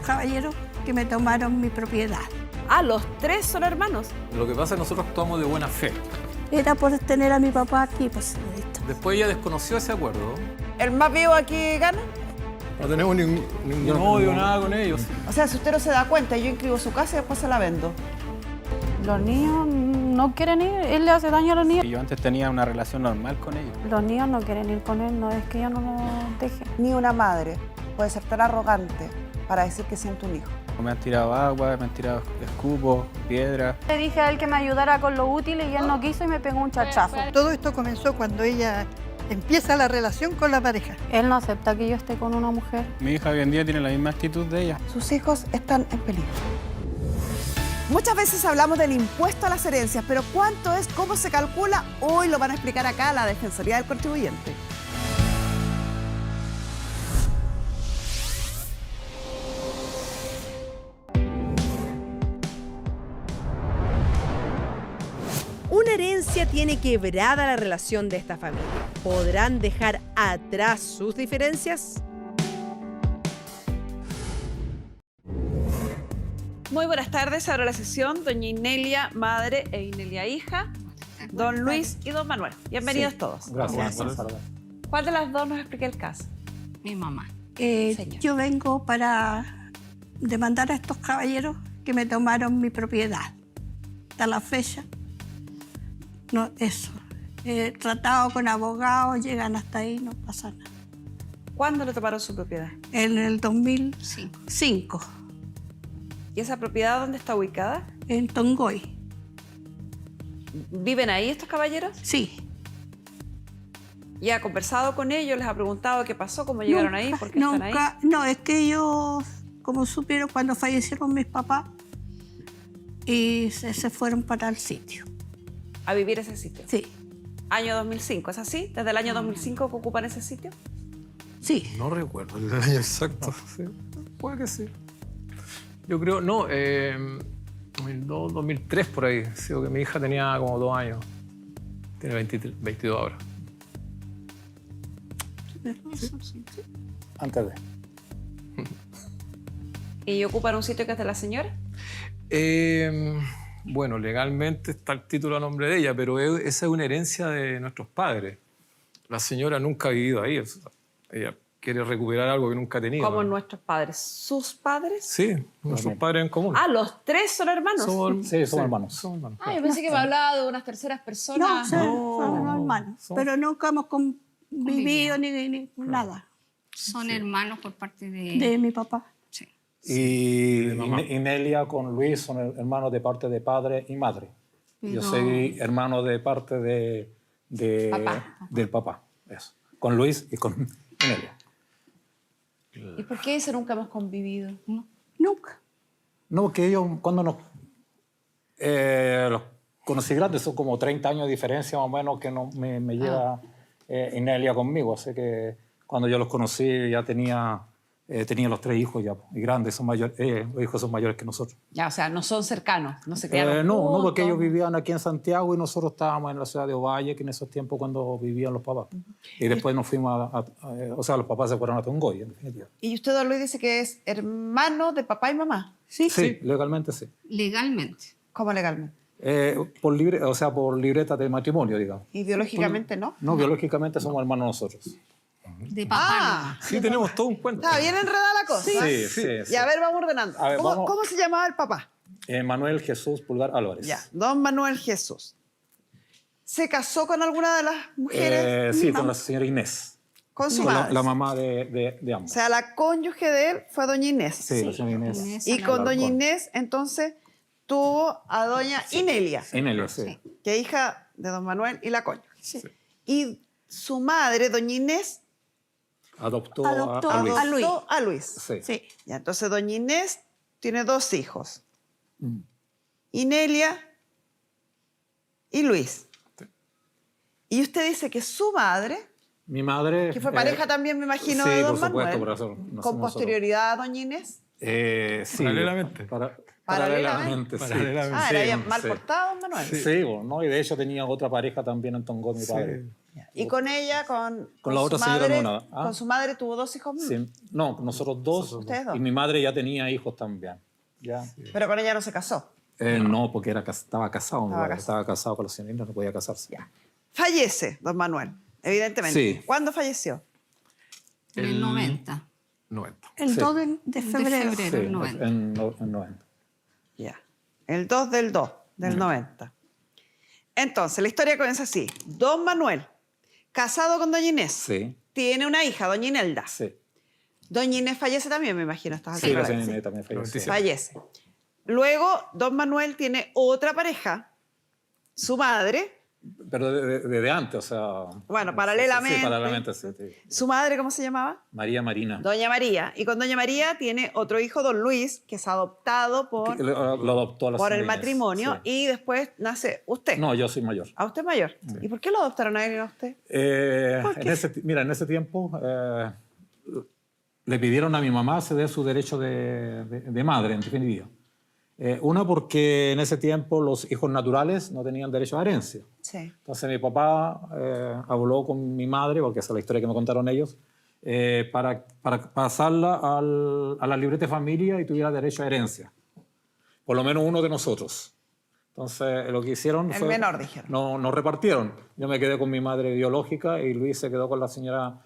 caballeros que me tomaron mi propiedad. Ah, los tres son hermanos. Lo que pasa es que nosotros actuamos de buena fe. Era por tener a mi papá aquí, pues, señorita. Después ella desconoció ese acuerdo. ¿El más vivo aquí gana? No tenemos ningún odio, nada con ellos. O sea, si usted no se da cuenta, yo inscribo su casa y después se la vendo. Los niños no quieren ir, él le hace daño a los niños. Yo antes tenía una relación normal con ellos. Los niños no quieren ir con él, no es que ella no los deje. Ni una madre puede ser tan arrogante para decir que siente un hijo. Me han tirado agua, me han tirado escupos, piedras. Le dije a él que me ayudara con lo útil y él no quiso y me pegó un chachazo. Todo esto comenzó cuando ella empieza la relación con la pareja. Él no acepta que yo esté con una mujer. Mi hija hoy en día tiene la misma actitud de ella. Sus hijos están en peligro. Muchas veces hablamos del impuesto a las herencias, pero ¿cuánto es? ¿Cómo se calcula? Hoy lo van a explicar acá la Defensoría del Contribuyente. Una herencia tiene quebrada la relación de esta familia. ¿Podrán dejar atrás sus diferencias? Muy buenas tardes, ahora la sesión. Doña Inelia, madre, e Inelia, hija. Don Luis y don Manuel. Bienvenidos todos. Gracias. ¿Cuál de las dos nos explica el caso? Mi mamá. Yo vengo para demandar a estos caballeros que me tomaron mi propiedad. Hasta la fecha, no, eso. He tratado con abogados, llegan hasta ahí, no pasa nada. ¿Cuándo le tomaron su propiedad? En el 2005, ¿Y esa propiedad dónde está ubicada? en Tongoy. ¿Viven ahí estos caballeros? Sí. ¿Y ha conversado con ellos? ¿Les ha preguntado qué pasó? ¿Cómo llegaron ahí? ¿Por qué están ahí? No, es que ellos, como supieron cuando fallecieron mis papás, y se fueron para el sitio. A vivir ese sitio. Sí, Año 2005, ¿es así? ¿Desde el año 2005 que ocupan ese sitio? sí. No recuerdo el año exacto. Sí, puede que sí. Yo creo, no, 2002, 2003 por ahí. Sí, porque mi hija tenía como 2 años. Tiene 22 ahora. Antes de. ¿Y ocupan un sitio que es de la señora? Bueno, legalmente está el título a nombre de ella, pero esa es una herencia de nuestros padres. La señora nunca ha vivido ahí. O sea, ella quiere recuperar algo que nunca ha tenido. Como nuestros padres. ¿Sus padres? Sí, nuestros padres en común. Ah, ¿los tres son hermanos? Sí, somos hermanos. Somos hermanos. Ah, yo pensé que me hablaba de unas terceras No, personas. somos hermanos, pero nunca hemos convivido ni nada Son hermanos por parte de mi papá. Sí. Y Inelia con Luis son hermanos de parte de padre y madre. Yo soy hermano de parte del papá. Eso. Con Luis y con Inelia. ¿Y por qué eso nunca hemos convivido? Nunca. No, que ellos cuando los conocí grandes, son como 30 años de diferencia más o menos que no, me lleva Inelia conmigo. Así que cuando yo los conocí ya tenía los 3 hijos ya, y grandes, son mayores, los hijos son mayores que nosotros. Ya, o sea, no son cercanos, no se criaron No, juntos. porque ellos vivían aquí en Santiago y nosotros estábamos en la ciudad de Ovalle, que en esos tiempos cuando vivían los papás. Y después nos fuimos o sea, los papás se fueron a Tongoy, en definitiva. Y usted, don Luis, dice que es hermano de papá y mamá. Sí. Sí, legalmente sí. Legalmente. ¿Cómo legalmente? Por libreta de matrimonio, digamos. ¿Y biológicamente no? No, biológicamente somos hermanos nosotros. De papá. Sí, tenemos todo un cuento. Está bien enredada la cosa. Sí. Y a ver, vamos ordenando. A ver, ¿Cómo, vamos. cómo se llamaba el papá? Manuel Jesús Pulgar Álvarez. Ya, don Manuel Jesús. ¿Se casó con alguna de las mujeres? Sí, con la señora Inés. Con su Con madre. la mamá de O ambos. sea, la cónyuge de él fue doña Inés. Sí, la señora Inés. Y con doña Alarcón. Inés, entonces, tuvo a doña Inelia, Inelia, sí. que es hija de don Manuel y la cónyuge. Y su madre, doña Inés, Adoptó Adoptó a Luis. a Luis. adoptó a Luis. Sí. Sí. Ya, entonces, doña Inés tiene 2 hijos. Inelia y Luis. Y usted dice que su madre, Mi madre... que fue pareja también, me imagino, sí, de don por supuesto, Manuel, por eso nacimos con posterioridad a doña Inés. Sí. Paralelamente. Paralelamente, sí. Paralelamente. Ah, era Sí, bien mal sí. portado don Manuel. Sí, bueno, ¿no? Y de hecho tenía otra pareja también en Tongoy, mi padre. Y con ella, con la su otra señora madre, no, nada. ¿Ah? con su madre tuvo 2 hijos más. Sí. No, nosotros dos. Ustedes dos. Y mi madre ya tenía hijos también. Ya. Pero con ella no se casó. No, porque estaba casado. mi Estaba padre. casado. Estaba casado con la señorita, no podía casarse. Ya. Fallece don Manuel, evidentemente. Sí. ¿Cuándo falleció? En el 90. 90. El Sí. 2 de febrero. febrero. Sí, el 90. en 90. Ya. El 2 del 2 del 90. Entonces, la historia comienza así. Don Manuel, casado con doña Inés, Sí, tiene una hija, doña Inelda. sí. Doña Inés fallece también, me imagino. a estas Sí, la alturas. señora Inés también falleció. 97. Fallece. Luego, don Manuel tiene otra pareja, su madre. Pero de antes, o sea... Bueno, paralelamente. Sí, paralelamente, sí. ¿Su madre cómo se llamaba? María Marina. Doña María. Y con doña María tiene otro hijo, don Luis, que es adoptado por, Lo adoptó la por el señora Inés, matrimonio. sí. Y después nace usted. No, yo soy mayor. ¿A usted mayor? ¿Y por qué lo adoptaron a él y no a usted? Mira, en ese tiempo le pidieron a mi mamá ceder su derecho de madre, en definitiva. Una, porque en ese tiempo los hijos naturales no tenían derecho a herencia. Sí. Entonces mi papá habló con mi madre, porque esa es la historia que me contaron ellos, para pasarla a la libreta de familia y tuviera derecho a herencia. Por lo menos uno de nosotros. Entonces lo que hicieron El fue... menor, dijeron. Nos repartieron. Yo me quedé con mi madre biológica y Luis se quedó con la señora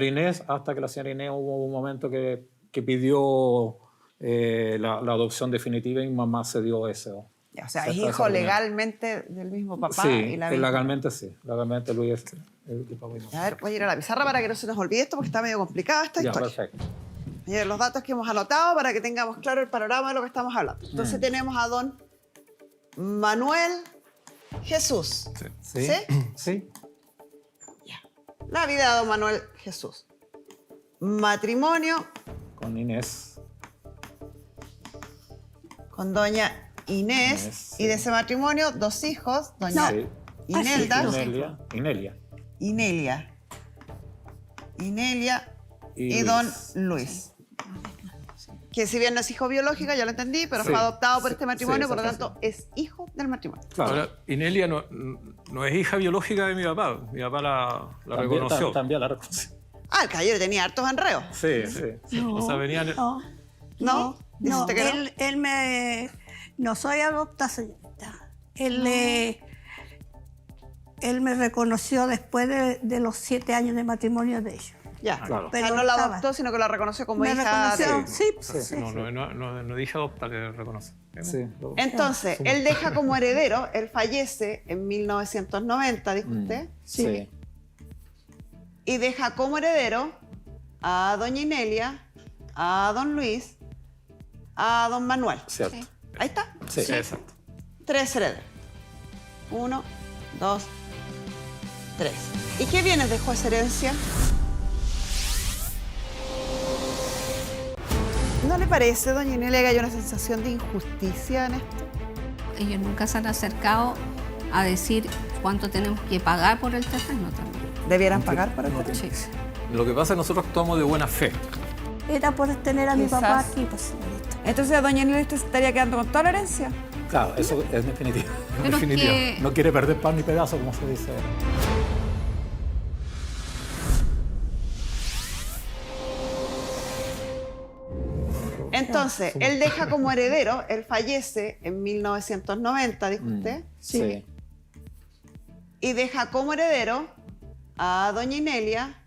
Inés, hasta que la señora Inés hubo un momento que pidió la adopción definitiva y mi mamá cedió eso. Ya, o sea, Esa- es esa hijo opinión. legalmente del mismo papá Sí, y la misma. legalmente sí. Legalmente Luis es el papá y mamá. A ver, voy a ir a la pizarra para que no se nos olvide esto porque está medio complicada esta Ya, historia. perfecto. Voy a ver los datos que hemos anotado para que tengamos claro el panorama de lo que estamos hablando. Entonces tenemos a don Manuel Jesús. Sí. ¿Sí? ¿Sí? Sí. Ya. La vida de don Manuel Jesús. Matrimonio Con Inés. con doña Inés. Inés, sí. Y de ese matrimonio, 2 hijos, doña Sí. Inelda, Inelia. Inelia y Luis. don Luis. Que si bien no es hijo biológico, ya lo entendí, pero Sí. fue adoptado por Sí. este matrimonio, Sí, por lo exacto, tanto es hijo del matrimonio. Claro. Ahora, Inelia no es hija biológica de mi papá. Mi papá la También- reconoció. También la reconoció. Ah, el caballero tenía hartos enreos. Sí, sí. O sea, venían... No, ¿No? ¿Dice no, usted que no? él me... No soy adopta, señorita. Él me reconoció después de los 7 años de matrimonio de ellos. Ya. Claro. O sea, Pero no la estaba- adoptó, sino que la reconoció como Me hija. reconoció, sí, Sí. sí. No dije adopta, que reconoce. Sí. Entonces, él deja como heredero, él fallece en 1990, dijo usted, Sí. y deja como heredero a doña Inelia, a don Luis, a don Manuel. Cierto. Ahí está. Sí. Exacto. 3 herederos. 1, 2, 3. ¿Y qué bienes dejó esa herencia? ¿No le parece, doña Inelia, que hay una sensación de injusticia en esto? Ellos nunca se han acercado a decir cuánto tenemos que pagar por el terreno también. ¿Debieran pagar por el terreno? Sí. Lo que pasa es que nosotros actuamos de buena fe. Era por tener a mi Quizás. papá aquí, pues, señorita. Entonces, doña Inelia, ¿usted se estaría quedando con toda la herencia? Claro, eso es definitivo. Pero es definitiva. que No quiere perder pan ni pedazo, como se dice. Entonces, él deja como heredero, él fallece en 1990, dijo usted, Sí. y deja como heredero a doña Inelia,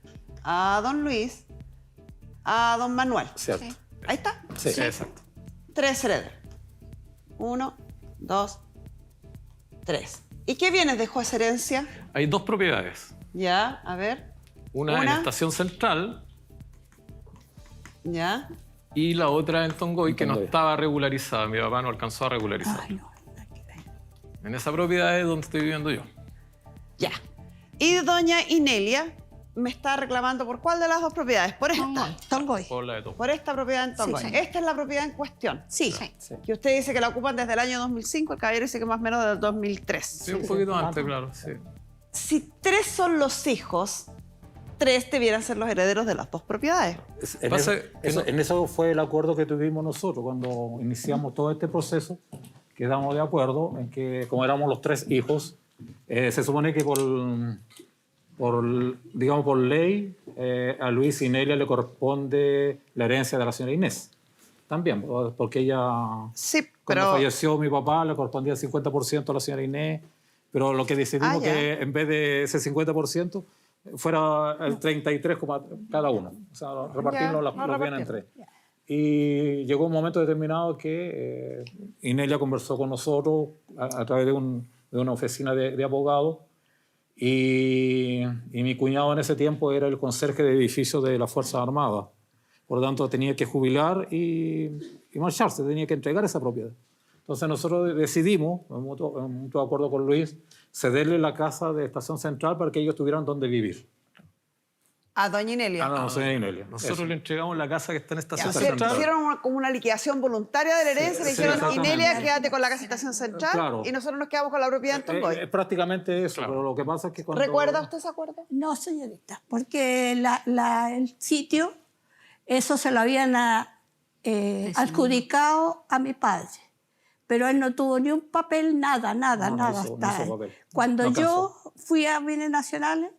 a don Luis, a don Manuel. Cierto. Ahí está. Sí. Exacto. 3 herederos. 1, 2, 3. ¿Y qué bienes dejó esa herencia? Hay 2 propiedades. Ya, a ver. Una en Una. Estación Central Ya. y la otra en Tongoy, que no Tongoy. estaba regularizada. Mi papá no alcanzó a regularizar. Ay, no. En esa propiedad es donde estoy viviendo yo. Ya. Y doña Inelia me está reclamando por cuál de las 2 propiedades. Por esta. Tongoy. Por la de Tongoy. Por esta propiedad en Tongoy. Sí, sí. Esta es la propiedad en cuestión. Sí. Que usted dice que la ocupan desde el año 2005, el caballero dice que más o menos del 2003. Sí, un poquito antes, claro. Sí. Si 3 son los hijos, 3 debieran ser los herederos de las 2 propiedades. En Pasa eso, que no- en eso fue el acuerdo que tuvimos nosotros cuando iniciamos todo este proceso. Quedamos de acuerdo en que, como éramos los 3 hijos, se supone que digamos, por ley, a Luis y Nelia le corresponde la herencia de la señora Inés. También, porque ella, Sí, cuando pero falleció mi papá, le correspondía el 50% a la señora Inés, pero lo que decidimos ya. que en vez de ese 50% fuera el 33 cada uno. O sea, repartirnos los bienes entre. Y llegó un momento determinado que Inelia conversó con nosotros a través de una oficina de abogados y mi cuñado en ese tiempo era el conserje de edificio de las Fuerzas Armadas. Por lo tanto, tenía que jubilar y marcharse, tenía que entregar esa propiedad. Entonces nosotros decidimos, en mutuo acuerdo con Luis, cederle la casa de Estación Central para que ellos tuvieran donde vivir. a doña Inelia. No, señora Inelia. Nosotros le entregamos la casa que está en Estación O sea, Central. hicieron como una liquidación voluntaria de la herencia, le sí, dijeron, exactamente. Inelia, quédate con la casa de Estación Central Claro. y nosotros nos quedamos con la propiedad en Tongoy. Es prácticamente eso, Claro. pero lo que pasa es que cuando... ¿Recuerda usted ese acuerdo? No, señorita, porque el sitio, eso se lo habían adjudicado a mi padre. Pero él no tuvo ni un papel, nada. No hizo hasta papel. Cuando No yo alcanzó. fui a Bienes Nacionales,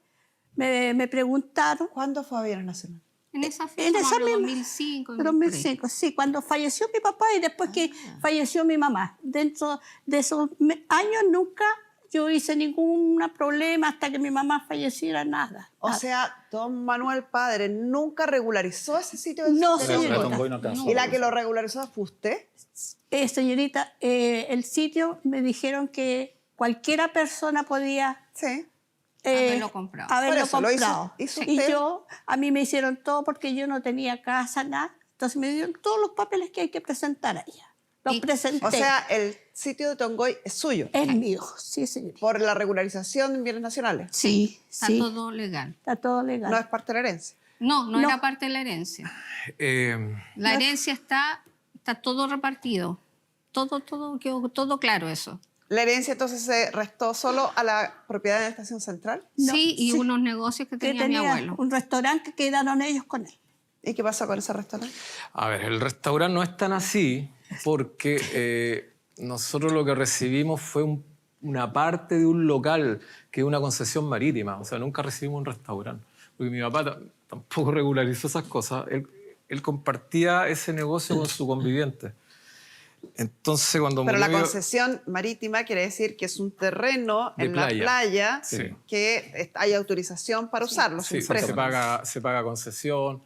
me preguntaron. ¿Cuándo fue a Bienes Nacional? En esa fecha, En esa hablo misma, 2005. 2005, sí, cuando falleció mi papá y después que falleció mi mamá. Dentro de esos años nunca yo hice ningún problema hasta que mi mamá falleciera, nada. O sea, don Manuel padre nunca regularizó ese sitio de No, sitio. señorita. Tongoy no alcanzó. ¿Y la que lo regularizó fue usted? Señorita, el sitio me dijeron que cualquiera persona podía Sí. Haberlo comprado. haberlo Por eso, lo hizo- comprado. hizo Y usted. a mí me hicieron todo porque yo no tenía casa, nada. Entonces me dieron todos los papeles que hay que presentar a ella. Los presenté. O sea, el sitio de Tongoy es suyo. es mío, sí, señorita. Por la regularización de bienes nacionales. Sí, Está sí. todo legal. Está todo legal. No es parte de la herencia. No No. era parte de la herencia. La herencia está todo repartido. Quedó todo claro eso. La herencia entonces se restó solo a la propiedad de la Estación Central. No, sí, y sí. unos negocios que tenía mi abuelo. un restaurante que quedaron ellos con él. ¿Y qué pasó con ese restaurante? A ver, el restaurante no es tan así porque nosotros lo que recibimos fue una parte de un local que es una concesión marítima. O sea, nunca recibimos un restaurante. Porque mi papá tampoco regularizó esas cosas. Él compartía ese negocio con su conviviente. Entonces, cuando Pero la murió- concesión marítima quiere decir que es un terreno De en playa. la playa Sí. que hay autorización para usarlo. Sí, sin precio. se paga concesión.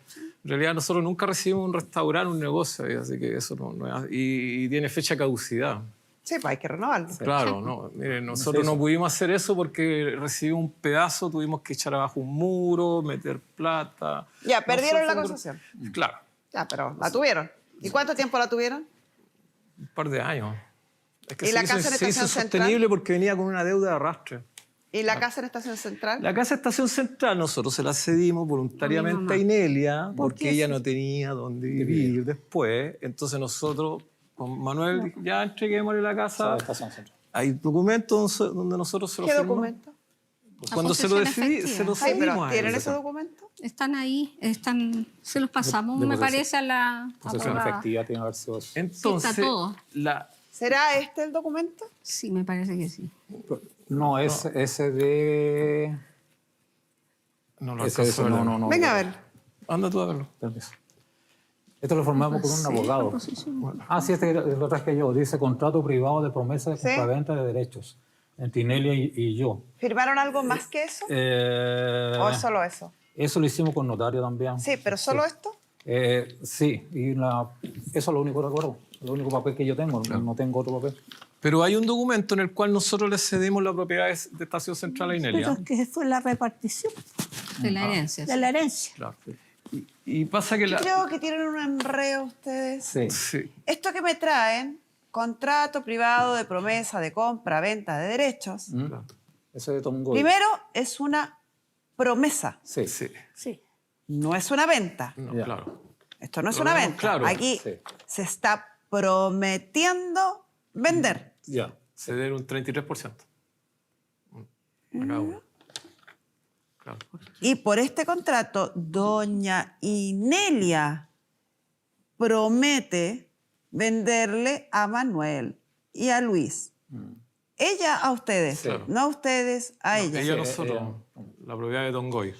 En realidad nosotros nunca recibimos un restaurante, un negocio, así que eso no es... Y tiene fecha de caducidad. Sí, pues hay que renovarlo. Claro, no. Mire, nosotros no pudimos hacer eso porque recibimos un pedazo, tuvimos que echar abajo un muro, meter plata. Ya, perdieron No la fue un- concesión. Claro, Ya, pero la tuvieron. ¿Y cuánto tiempo la tuvieron? un par de años. Es que ¿Y la se hizo- casa en se hizo Estación Central? insostenible porque venía con una deuda de arrastre. ¿Y la casa en Estación Central? La casa Estación Central nosotros se la cedimos voluntariamente mamá. a Inelia porque ella no tenía dónde vivir después. Entonces nosotros, con Manuel, dijimos, ya entreguémosle la casa. La Estación Central. Hay documentos donde nosotros se lo ¿Qué firmamos. documento? Cuando se lo posesión decidí, efectiva. se lo Ay, pero cedimos a ¿tienen él. ese documento? Están ahí, se los pasamos, me parece, a la Posesión abogada. efectiva tiene que haber sido eso. Entonces, Sí, está todo. ¿Será este el documento? Sí, me parece que sí. No, ese de... no lo Ese, alcanzo a ver. no. Venga a ver. Anda tú a verlo. Permiso. Esto lo formamos con un abogado. Sí, este lo traje yo. Dice contrato privado de promesa de Sí. compraventa de derechos entre Inelia y yo. ¿Firmaron algo más que eso? ¿O es solo eso? Eso lo hicimos con notario también. Sí, pero ¿solo esto? Sí, y eso es lo único que recuerdo. El único papel que yo tengo, no tengo otro papel. Pero hay un documento en el cual nosotros le cedimos la propiedad de Estación Central a Inelia. Pero que fue la repartición De la herencia. de la herencia. Claro. Y pasa que la... Creo que tienen un enreo ustedes. Sí. Sí. Esto que me traen, contrato privado de promesa de compra, venta de derechos, Ese de Tongoy. primero es una promesa, Sí. Sí. Sí. no es una venta. No, Ya. claro. Esto no es Lo una vemos venta. claro. Aquí Sí. se está prometiendo vender. Ya. Ceder un 33%. A cada uno. Claro. Y por este contrato, doña Inelia promete venderle a Manuel y a Luis. Ella a ustedes, Sí. no a ustedes a ella. Ella a nosotros. la propiedad de Tongoy.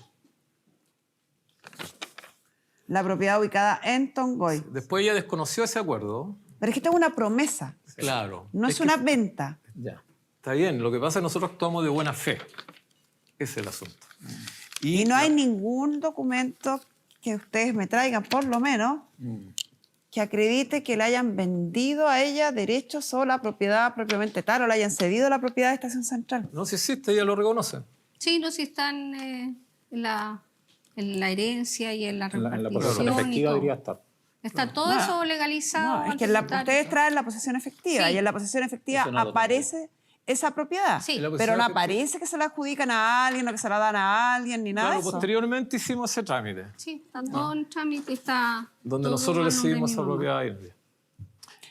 La propiedad ubicada en Tongoy. Después ella desconoció ese acuerdo. Pero es que esto es una promesa, Claro. no es que una venta. Ya. Está bien, lo que pasa es que nosotros actuamos de buena fe. Ese es el asunto. Y no hay ningún documento que ustedes me traigan, por lo menos, que acredite que le hayan vendido a ella derechos sobre la propiedad propiamente tal, o le hayan cedido la propiedad de Estación Central. No, si existe, ella lo reconoce. Sí, no, si están en la herencia y en la En la repartición. posesión y efectiva todo. debería estar. Está todo eso legalizado. No, es que ante ustedes notario. traen la posesión efectiva Sí. y en la posesión efectiva Eso no lo aparece esa propiedad. Sí. En la Pero posesión no efectiva- aparece que se la adjudican a alguien o que se la dan a alguien ni nada Claro, de eso. posteriormente hicimos ese trámite, Sí, está todo en trámite, está. donde todo nosotros a le nombre de cedimos mi esa mamá. propiedad a India.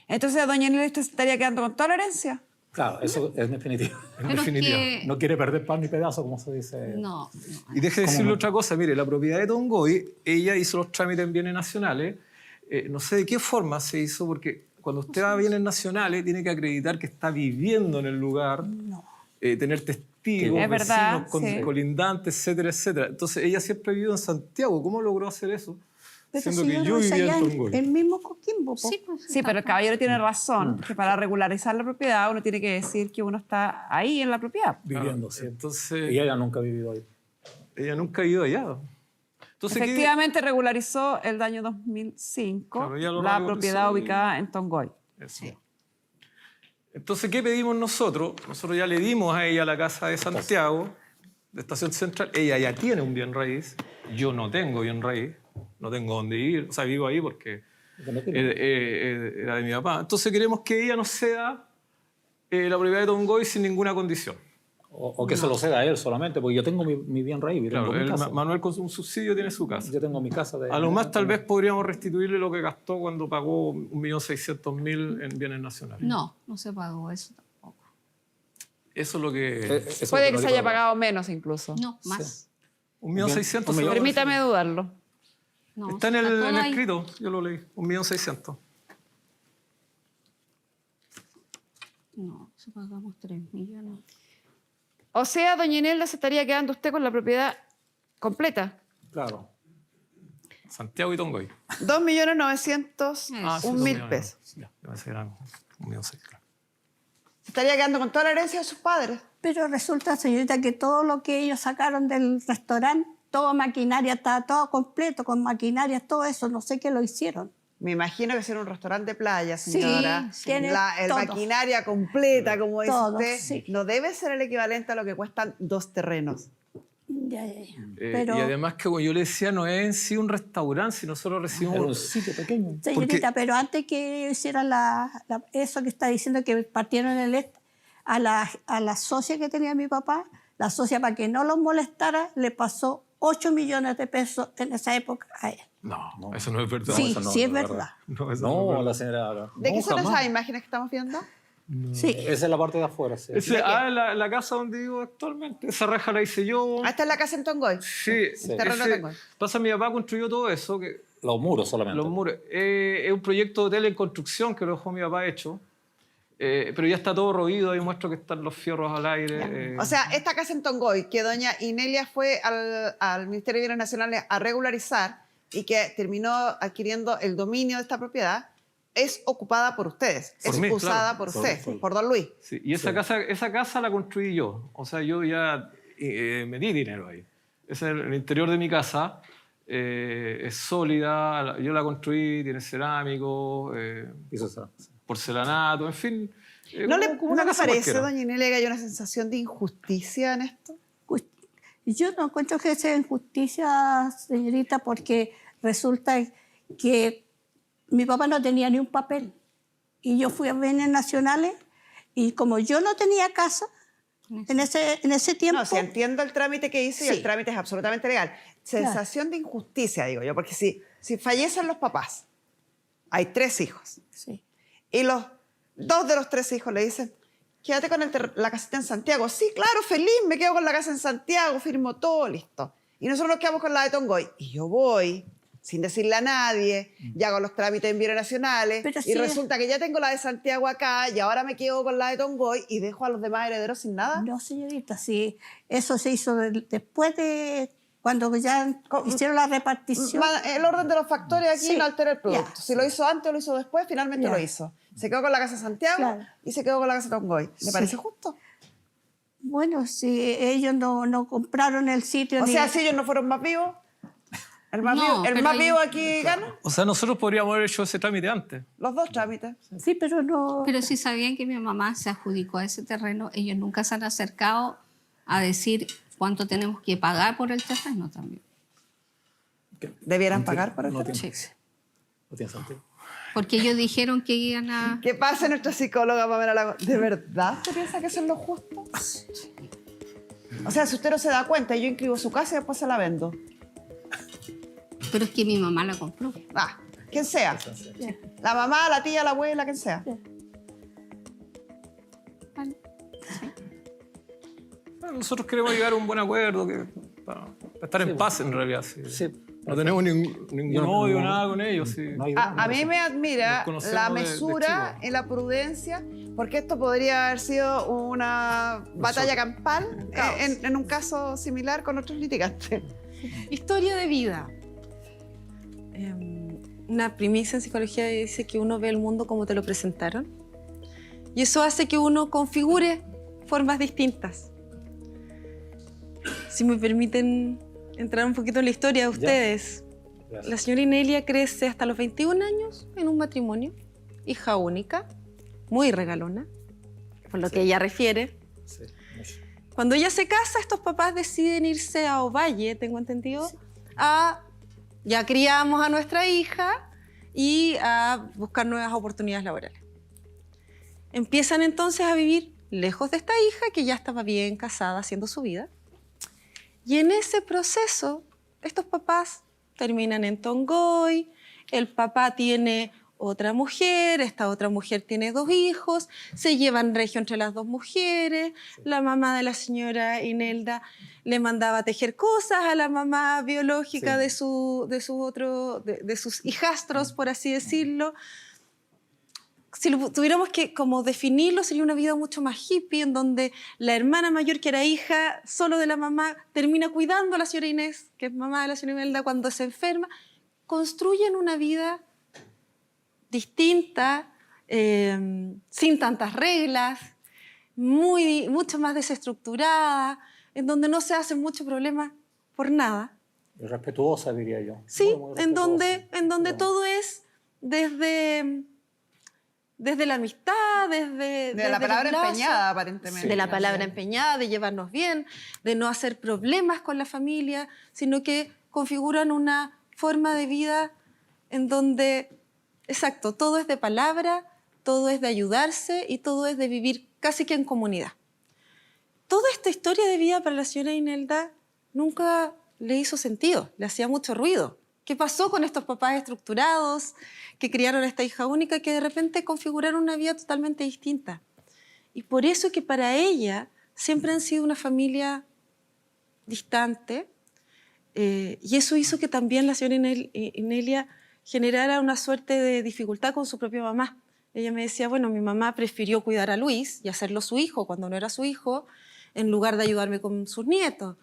Entonces, doña Nelly, ¿usted se estaría quedando con toda la herencia? Claro, eso es definitivo. En Pero es definitiva. que. No quiere perder pan ni pedazo, como se dice. No, Y deje de decirle otra cosa, mire, la propiedad de Tongoy, ella hizo los trámites en bienes nacionales, no sé de qué forma se hizo, porque cuando usted va a bienes nacionales tiene que acreditar que está viviendo en el lugar, tener testigos, Es verdad, vecinos, sí. colindantes, etcétera, etcétera. Entonces ella siempre ha vivido en Santiago, ¿cómo logró hacer eso? Pero Siendo si que yo no vivía allá en en Tongoy. el mismo Coquimbo, po. sí, pues, Sí, pero el caballero tiene razón, que para regularizar la propiedad uno tiene que decir que uno está ahí en la propiedad. Viviendo, sí. Entonces, Y ella nunca ha vivido ahí. ella nunca ha ido allá. Entonces, ¿qué- Efectivamente regularizó el año 2005 Claro, ya lo la regularizó propiedad y- ubicada en Tongoy. Eso. Entonces, ¿qué pedimos nosotros? Nosotros ya le dimos a ella la casa de Santiago, de Estación Central. Ella ya tiene un bien raíz. Yo no tengo bien raíz. No tengo dónde ir. O sea, vivo ahí porque Porque no tiene. era de mi papá. Entonces, queremos que ella nos ceda la propiedad de Tongoy sin ninguna condición. O que se lo ceda a él solamente, porque yo tengo mi bien raíz. Yo Claro, tengo mi casa. Manuel con un subsidio tiene su casa. Yo tengo mi casa. A lo más tal vez podríamos restituirle lo que gastó cuando pagó 1.600.000 en bienes nacionales. No, no se pagó eso tampoco. Eso es lo que... Eso es lo Puede que nos se dijo haya la- pagado menos incluso. No, más. 1.600.000. Un millón. Permítame dudarlo. No, Está en está el todo ahí. escrito, yo lo leí. 1.600.000. No, se pagamos 3 millones. O sea, doña Inelda, se estaría quedando usted con la propiedad completa. Claro. Santiago y Tongoy. 2.901.000 sí, 2 pesos. Ya, yo pensé que eran 1.600.000. Se estaría quedando con toda la herencia de sus padres. Pero resulta, señorita, que todo lo que ellos sacaron del restaurante, toda maquinaria, estaba todo completo, con maquinaria, todo eso, no sé qué lo hicieron. Me imagino que ser un restaurante de playa, Sí, señora. tiene El todo. maquinaria completa, como dice Todo, usted, sí. no debe ser el equivalente a lo que cuestan 2 terrenos. Ya. Pero, Y además que como yo le decía, no es en sí un restaurante, si nosotros Era un recibimos... sitio pequeño. señorita, pero antes que hicieran eso que está diciendo, que partieron a la socia que tenía mi papá, la socia, para que no los molestara, le pasó 8 millones de pesos en esa época a él. No, eso no es verdad. Sí, eso no, sí es no es verdad. No, eso no es No, verdad. la señora. ¿De no, qué son jamás. esas imágenes que estamos viendo? Sí. Esa es la parte de afuera, sí. La casa donde vivo actualmente. Esa reja la hice yo. Ah, esta es la casa en Tongoy. Sí, Terreno de Tongoy. pasa, mi papá construyó todo eso, que Los muros solamente. los muros. Es un proyecto de hotel en construcción que lo dejó mi papá hecho. Pero ya está todo roído, ahí muestro que están los fierros al aire. O sea, esta casa en Tongoy, que doña Inelia fue al Ministerio de Bienes Nacionales a regularizar y que terminó adquiriendo el dominio de esta propiedad, es ocupada por ustedes, Por es mí, usada claro. por Por- usted, por- por don Luis. Sí, y esa casa la construí yo. O sea, yo ya metí dinero ahí. Es el interior de mi casa. Es sólida, yo la construí, tiene cerámico, Hizo esa. porcelanato, en fin. ¿No le una casa parece, cualquiera. doña Inelia, que hay una sensación de injusticia en esto? Yo no encuentro que sea injusticia, señorita, porque resulta que mi papá no tenía ni un papel. Y yo fui a bienes nacionales y como yo no tenía casa en ese tiempo... No, si entiendo el trámite que hice y Sí. el trámite es absolutamente legal. Sensación de injusticia, digo yo, porque si fallecen los papás, hay 3 hijos, Sí. y los 2 de los 3 hijos le dicen, quédate con la casita en Santiago. Sí, claro, feliz, me quedo con la casa en Santiago, firmo todo, listo. Y nosotros nos quedamos con la de Tongoy. Y yo voy sin decirle a nadie, ya hago los trámites en bienes nacionales, Pero y sí, resulta que ya tengo la de Santiago acá, y ahora me quedo con la de Tongoy, y dejo a los demás herederos sin nada. No, señorita, sí. Eso se hizo después de cuando ya hicieron la repartición. El orden de los factores aquí Sí, no altera el producto. ya, Si lo hizo antes o lo hizo después, finalmente Ya. lo hizo. Se quedó con la casa Santiago Claro. y se quedó con la casa Tongoy. ¿Le Sí. parece justo? Bueno, si ellos no compraron el sitio O ni... sea, si ellos no fueron más vivos, el más, No, vivo, el pero más hay- vivo aquí gana. O sea, nosotros podríamos haber hecho ese trámite antes. Los dos trámites. Sí, pero no... Pero si sabían que mi mamá se adjudicó a ese terreno, ellos nunca se han acercado a decir cuánto tenemos que pagar por el terreno también. Debieran pagar por el No terreno. tiene, Sí. no tiene sentido. Porque ellos dijeron que iban a... ¿Qué pasa, nuestra psicóloga Pamela Lago? ¿De verdad usted piensa que eso es lo justo? O sea, si usted no se da cuenta, yo inscribo su casa y después se la vendo. Pero es que mi mamá la compró. Ah, quien sea. La mamá, la tía, la abuela, quien sea. Bueno, nosotros queremos llegar a un buen acuerdo, para estar en paz en realidad. Sí. Sí. No tenemos ningún Yo no- odio, no- nada con ellos. Sí. No hay- A mí me admira Nos conocemos la de mesura chico. y la prudencia, porque esto podría haber sido una batalla campal en un caso similar con otros litigantes. Historia de vida. Una primicia en psicología dice que uno ve el mundo como te lo presentaron. Y eso hace que uno configure formas distintas. Si me permiten entrar un poquito en la historia de ustedes. Gracias. La señora Inelia crece hasta los 21 años en un matrimonio, hija única, muy regalona, por lo que ella refiere. Sí, mucho. Cuando ella se casa, estos papás deciden irse a Ovalle, tengo entendido, ya criamos a nuestra hija y a buscar nuevas oportunidades laborales. Empiezan entonces a vivir lejos de esta hija que ya estaba bien casada haciendo su vida. Y en ese proceso, estos papás terminan en Tongoy, el papá tiene otra mujer, esta otra mujer tiene 2 hijos, se llevan regio entre las 2 mujeres, la mamá de la señora Inelda le mandaba a tejer cosas a la mamá biológica Sí. de sus hijastros, por así decirlo. Si lo tuviéramos que como definirlo, sería una vida mucho más hippie, en donde la hermana mayor, que era hija solo de la mamá, termina cuidando a la señora Inés, que es mamá de la señora Imelda, cuando se enferma. Construyen una vida distinta, sin tantas reglas, mucho más desestructurada, en donde no se hacen muchos problemas por nada. Y respetuosa, diría yo. Sí, Muy, muy en donde respetuosa. todo es desde la amistad, De desde la palabra los lazos, empeñada, aparentemente. de la palabra empeñada, de llevarnos bien, de no hacer problemas con la familia, sino que configuran una forma de vida en donde, exacto, todo es de palabra, todo es de ayudarse y todo es de vivir casi que en comunidad. Toda esta historia de vida para la señora Inelda nunca le hizo sentido, le hacía mucho ruido. ¿Qué pasó con estos papás estructurados que criaron a esta hija única que de repente configuraron una vida totalmente distinta? Y por eso que para ella siempre han sido una familia distante, y eso hizo que también la señora Inelia generara una suerte de dificultad con su propia mamá. Ella me decía, bueno, mi mamá prefirió cuidar a Luis y hacerlo su hijo cuando no era su hijo, en lugar de ayudarme con sus nietos.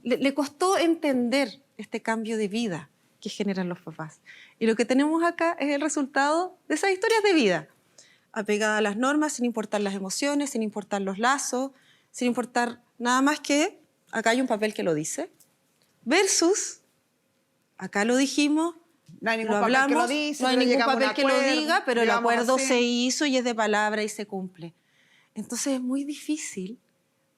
Le costó entender este cambio de vida que generan los papás. Y lo que tenemos acá es el resultado de esas historias de vida, apegada a las normas, sin importar las emociones, sin importar los lazos, sin importar nada más que, acá hay un papel que lo dice, versus, acá lo dijimos, No hay ningún lo papel que hablamos, lo dice, no hay pero ningún llegamos a un papel que lo acuerdo, diga, pero el llegamos acuerdo así. se hizo y es de palabra y se cumple. Entonces es muy difícil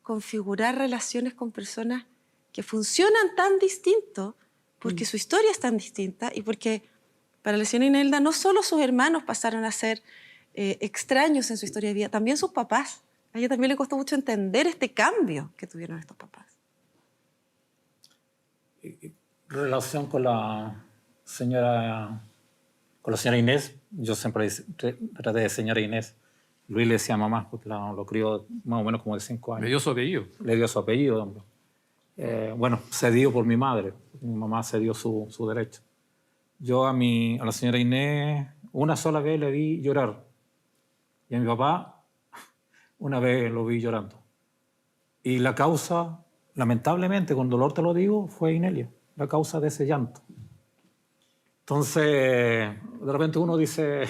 configurar relaciones con personas que funcionan tan distinto porque su historia es tan distinta y porque para la señora Inelda no solo sus hermanos pasaron a ser extraños en su historia de vida, también sus papás. A ella también le costó mucho entender este cambio que tuvieron estos papás. Relación con la señora Inés, yo siempre traté de señora Inés. Luis le decía mamá, porque lo crió más o menos como de 5 años. Me dio su apellido. Le dio su apellido, hombre. Bueno, cedido por mi madre. Mi mamá cedió su derecho. yo a la señora Inés una sola vez le vi llorar. Y a mi papá una vez lo vi llorando. Y la causa, lamentablemente, con dolor te lo digo, fue Inelia, la causa de ese llanto. Entonces, de repente uno dice,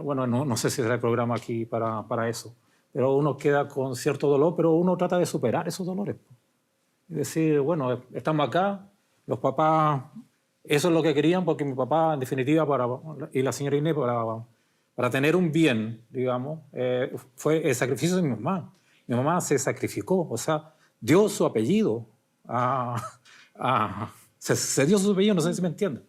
bueno, no sé si será el programa aquí para eso, pero uno queda con cierto dolor, pero uno trata de superar esos dolores. Y decir, bueno, estamos acá, los papás, eso es lo que querían, porque mi papá, en definitiva, y la señora Inés, para tener un bien, digamos, fue el sacrificio de mi mamá. Mi mamá se sacrificó, o sea, dio su apellido, se dio su apellido, no sé si me entienden,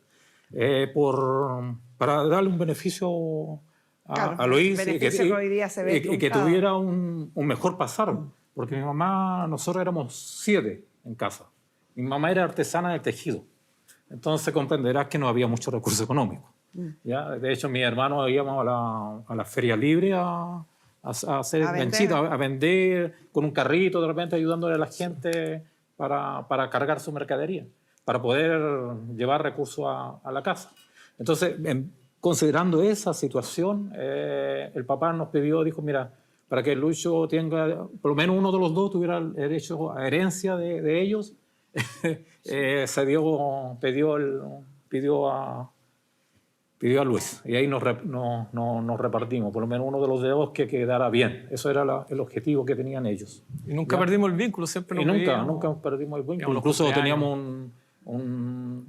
para darle un beneficio a Luis beneficio que hoy día se ve y que tuviera un mejor pasar, porque mi mamá, nosotros éramos 7 en casa. Mi mamá era artesana de tejido, entonces comprenderás que no había mucho recurso económico. ¿Ya? De hecho, mis hermanos íbamos a la feria libre a hacer ganchitos, a vender con un carrito, de repente ayudándole a la gente para cargar su mercadería, para poder llevar recursos a la casa. Entonces, considerando esa situación, el papá nos pidió, dijo, mira, para que Lucho tenga, por lo menos uno de los dos tuviera el derecho a herencia de ellos, pidió a Luis, y ahí nos repartimos, por lo menos uno de los dedos que quedara bien. Eso era el objetivo que tenían ellos. Y nunca perdimos el vínculo, siempre nos veíamos. Nunca perdimos el vínculo. Incluso teníamos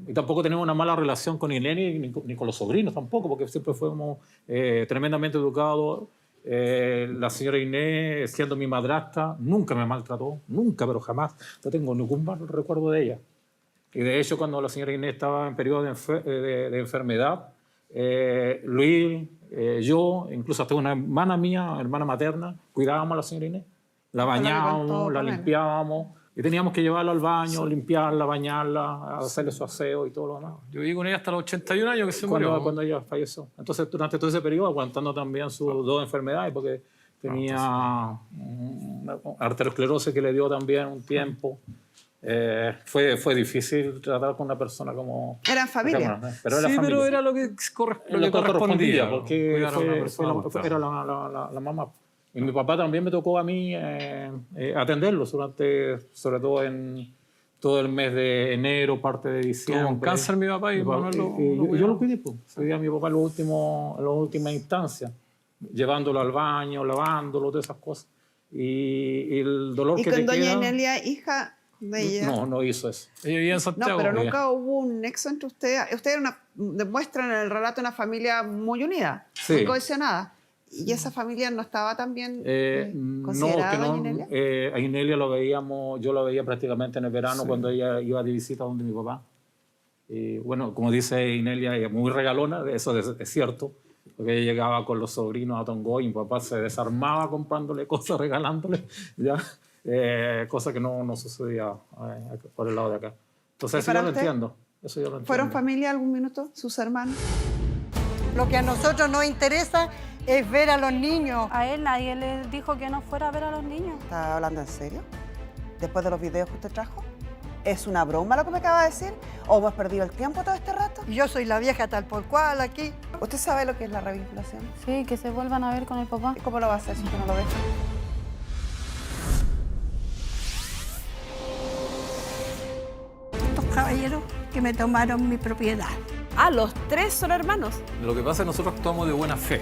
y tampoco teníamos una mala relación con Ilenia ni con los sobrinos tampoco, porque siempre fuimos tremendamente educados. La señora Inés, siendo mi madrastra, nunca me maltrató, nunca, pero jamás. No tengo ningún mal recuerdo de ella. Y de hecho, cuando la señora Inés estaba en periodo de enfermedad, Luis, yo, incluso hasta una hermana mía, hermana materna, cuidábamos a la señora Inés. La bañábamos, la limpiábamos, y teníamos que llevarla al baño, limpiarla, bañarla, hacerle su aseo y todo lo demás. Yo viví con ella hasta los 81 años que se murió. Cuando ella falleció. Entonces, durante todo ese periodo, aguantando también sus 2 enfermedades, porque tenía arteriosclerosis que le dio también un tiempo. Fue difícil tratar con una persona como... ¿Eran familia? Pero era sí, familia. pero era lo que correspondía. Porque era la mamá. Y mi papá también me tocó a mí atenderlo sobre todo en todo el mes de enero, parte de diciembre. Tuvo un cáncer mi papá y yo lo cuidé, pues. Cuidé a mi papá en las últimas instancias, llevándolo al baño, lavándolo, todas esas cosas. Y el dolor que te queda... ¿Y con doña Inelia, hija de ella? No hizo eso. Ella vivía en Santiago. No, pero nunca hubo un nexo entre ustedes. Ustedes demuestran en el relato una familia muy unida, muy cohesionada. ¿Y esa familia no estaba también considerada doña Inelia? A Inelia yo la veía prácticamente en el verano cuando ella iba de visita donde mi papá. Bueno, como dice Inelia, ella es muy regalona, eso es cierto, porque ella llegaba con los sobrinos a Tongoy y mi papá se desarmaba comprándole cosas, regalándole, ¿ya? Cosa que no sucedía por el lado de acá. Entonces eso yo lo entiendo. ¿Fueron familia algún minuto, sus hermanos? Lo que a nosotros nos interesa es ver a los niños. A él nadie le dijo que no fuera a ver a los niños. ¿Está hablando en serio? ¿Después de los videos que usted trajo? ¿Es una broma lo que me acaba de decir? ¿O hemos perdido el tiempo todo este rato? Yo soy la vieja tal por cual aquí. ¿Usted sabe lo que es la revinculación? Sí, que se vuelvan a ver con el papá. ¿Y cómo lo va a hacer si usted no lo deja? Estos caballeros que me tomaron mi propiedad. Ah, los 3 son hermanos. Lo que pasa es que nosotros actuamos de buena fe.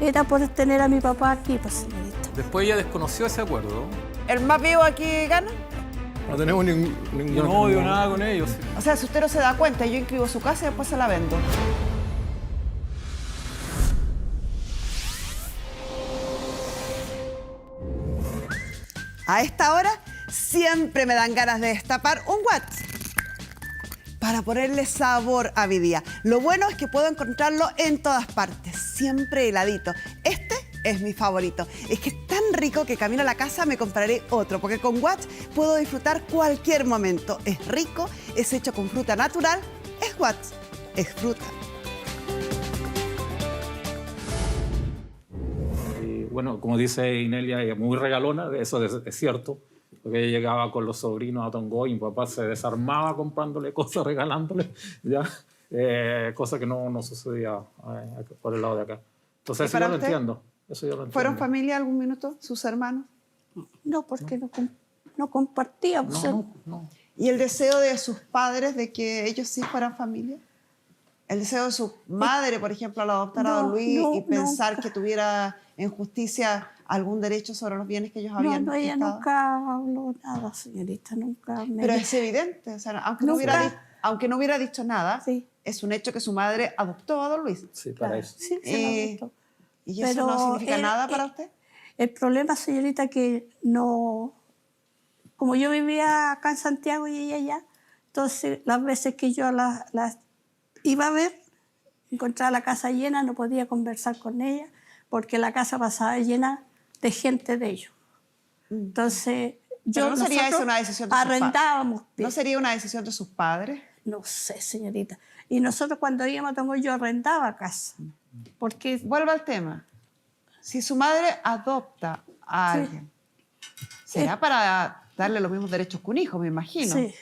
Era por tener a mi papá aquí, pues, señorita. Después ella desconoció ese acuerdo. ¿El más vivo aquí gana? No tenemos ningún odio, nada con ellos. O sea, si usted no se da cuenta, yo inscribo su casa y después se la vendo. A esta hora siempre me dan ganas de destapar un WhatsApp para ponerle sabor a mi día. Lo bueno es que puedo encontrarlo en todas partes, siempre heladito. Este es mi favorito. Es que es tan rico que camino a la casa me compraré otro, porque con Watts puedo disfrutar cualquier momento. Es rico, es hecho con fruta natural, es Watts, es fruta. Y bueno, como dice Inelia, ella es muy regalona, eso es cierto, porque ella llegaba con los sobrinos a Tongoy y mi papá se desarmaba comprándole cosas, regalándole, ¿ya? cosa que no sucedía por el lado de acá. Entonces, ¿Y eso yo para lo usted? entiendo. Eso yo lo entiendo. ¿Fueron familia algún minuto, sus hermanos? No, porque no compartíamos. No. ¿Y el deseo de sus padres de que ellos sí fueran familia? ¿El deseo de su madre, por ejemplo, al adoptar a don No, Luis no, y pensar nunca. que tuviera en justicia algún derecho sobre los bienes que ellos habían No, ella gestado? nunca habló nada, señorita, nunca me... Pero es evidente, o sea, aunque no hubiera dicho nada, Sí. es un hecho que su madre adoptó a don Luis. Sí, para eso. Sí, se lo gustó. ¿Y eso Pero no significa nada para usted? El problema, señorita, que no... Como yo vivía acá en Santiago y ella allá, entonces las veces que yo las iba a ver, encontraba la casa llena, no podía conversar con ella, porque la casa pasaba llena de gente de ellos. Entonces, Pero ¿no sería eso una decisión de sus padres? arrendábamos. ¿No sería una decisión de sus padres? No sé, señorita. Y nosotros cuando íbamos a Tongo, yo arrendaba casa. Porque Vuelvo al tema. Si su madre adopta a Sí. alguien, será para darle los mismos derechos que un hijo, me imagino. Sí.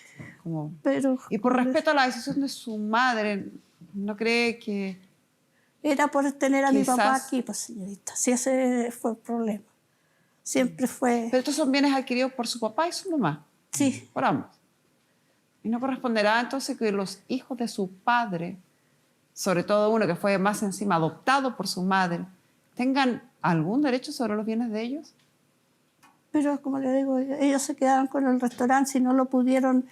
Como- pero Y por respeto a la decisión de su madre, ¿no cree que era por tener a mi papá Quizás- aquí, pues, señorita. Sí, ese fue el problema. Siempre fue... Pero estos son bienes adquiridos por su papá y su mamá, Sí, por ambos? ¿Y no corresponderá entonces que los hijos de su padre, sobre todo uno que fue más encima adoptado por su madre, tengan algún derecho sobre los bienes de ellos? pero como le digo, ellos se quedaron con el restaurante si no lo pudieron,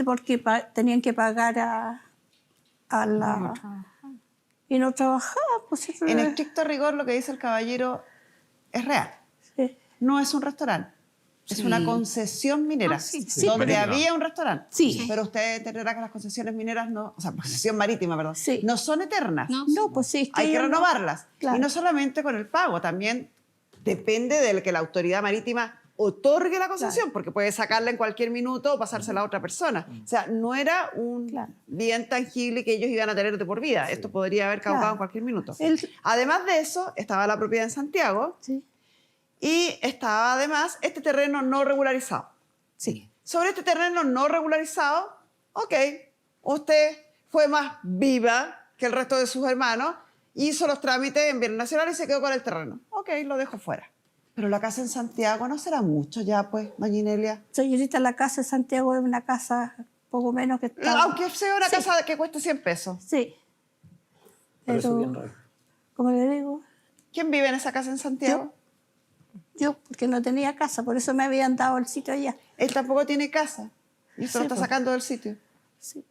porque tenían que pagar a la... Y no trabajaban, pues eso En era- estricto rigor, lo que dice el caballero es real. sí. No es un restaurante. Es una concesión minera, Sí, donde marítima. había un restaurante. Sí. Pero usted entenderá que las concesiones mineras no, o sea, concesión marítima, perdón, Sí. no son eternas. No, No, pues sí, es Hay que ellos no- renovarlas. Claro. Y no solamente con el pago, también depende de que la autoridad marítima otorgue la concesión, porque puede sacarla en cualquier minuto o pasársela a otra persona. O sea, no era un Claro. bien tangible que ellos iban a tener de por vida. Esto podría haber caducado Claro. en cualquier minuto. El- Además de eso, estaba la propiedad en Santiago Sí, y estaba además este terreno no regularizado. sí. Sobre este terreno no regularizado, ok, usted fue más viva que el resto de sus hermanos, hizo los trámites en bienes nacionales y se quedó con el terreno. Ok, lo dejo fuera. Pero la casa en Santiago no será mucho ya, pues, doña Inelia. Señorita, la casa de Santiago es una casa poco menos que está... Aunque sea una Sí. casa que cueste 100 pesos. Sí. Pero eso Pero, es bien raro. como le digo, ¿Quién vive en esa casa en Santiago? yo, porque no tenía casa, por eso me habían dado el sitio allá. Él tampoco tiene casa. Y usted lo Sí, está pues. sacando del sitio. Sí.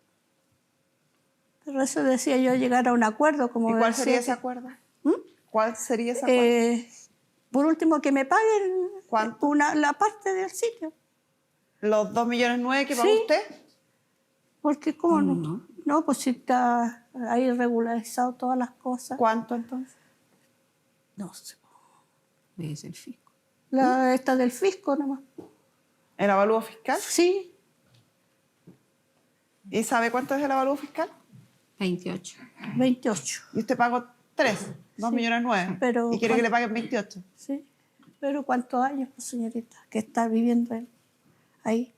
Pero eso decía yo, llegar a un acuerdo, como ¿Y cuál decía sería ese que- acuerdo? ¿Mm? ¿Cuál sería ese acuerdo? Por último, que me paguen ¿Cuánto? la parte del sitio. ¿Los 2,9 millones que pagó Sí. usted? Porque, ¿cómo no? No, pues si está ahí regularizado todas las cosas. ¿Cuánto entonces? No sé. Es el fisco. Esta del fisco nomás. ¿El avalúo fiscal? Sí, ¿Y sabe cuánto es el avalúo fiscal? 28. 28. Y usted pagó 3, 2,9 millones. Pero ¿Y quiere que ¿cuánto? le paguen 28? Sí. Pero ¿cuántos años, pues, señorita, que está viviendo él ahí?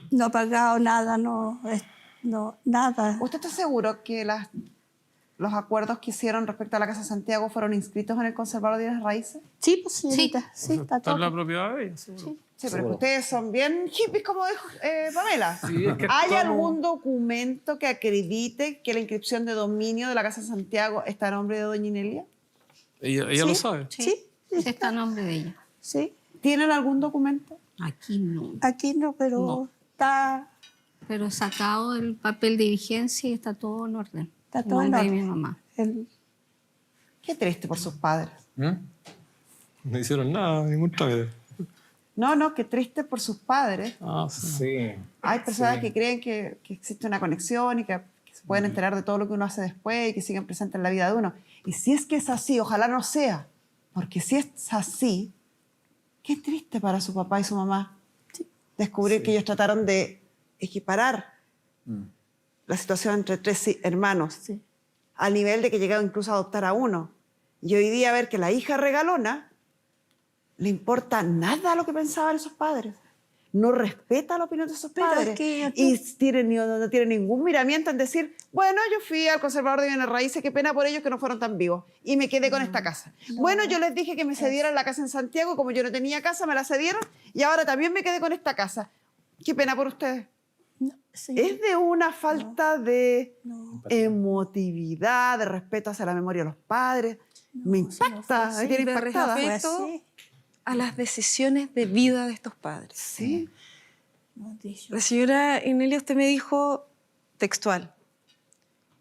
No ha pagado nada, no, nada. ¿Usted está seguro que los acuerdos que hicieron respecto a la Casa Santiago fueron inscritos en el Conservador de Bienes Raíces? Sí, pues, señorita, sí, está Está en la todo. propiedad de ella, seguro. Sí. Sí, pero que ustedes son bien hippies, como dijo Pamela. Sí, es que ¿Hay como- algún documento que acredite que la inscripción de dominio de la Casa Santiago está a nombre de doña Inelia? Ella lo sabe. Sí, Ese está a nombre de ella. sí. ¿Tienen algún documento? Aquí no. Aquí no, pero No. está Pero sacado el papel de vigencia y está todo en orden. Está todo en Nombre de orden. mi mamá. Qué triste por sus padres. No hicieron nada, ningún trámite. No, qué triste por sus padres. Ah, sí. Sí. Hay personas que creen que existe una conexión y que se pueden enterar de todo lo que uno hace después y que siguen presentes en la vida de uno. Y si es que es así, ojalá no sea. Porque si es así, qué triste para su papá y su mamá descubrir que ellos trataron de equiparar la situación entre 3 hermanos Sí. al nivel de que llegaron incluso a adoptar a uno. Y hoy día ver que la hija regalona le importa nada lo que pensaban esos padres. no respeta la opinión de sus Pero padres es que y no tiene ningún miramiento en decir, bueno, yo fui al conservador de bienes raíces, qué pena por ellos que no fueron tan vivos y me quedé con esta casa. Bueno, yo les dije que me cedieran la casa en Santiago, como yo no tenía casa, me la cedieron y ahora también me quedé con esta casa. Qué pena por ustedes. No, sí. Es de una falta de emotividad, de respeto hacia la memoria de los padres. Me impacta, me tiene de impactada. respeto Fue así. a las decisiones de vida de estos padres. Sí. No, dicho. La señora Inelia, usted me dijo textual.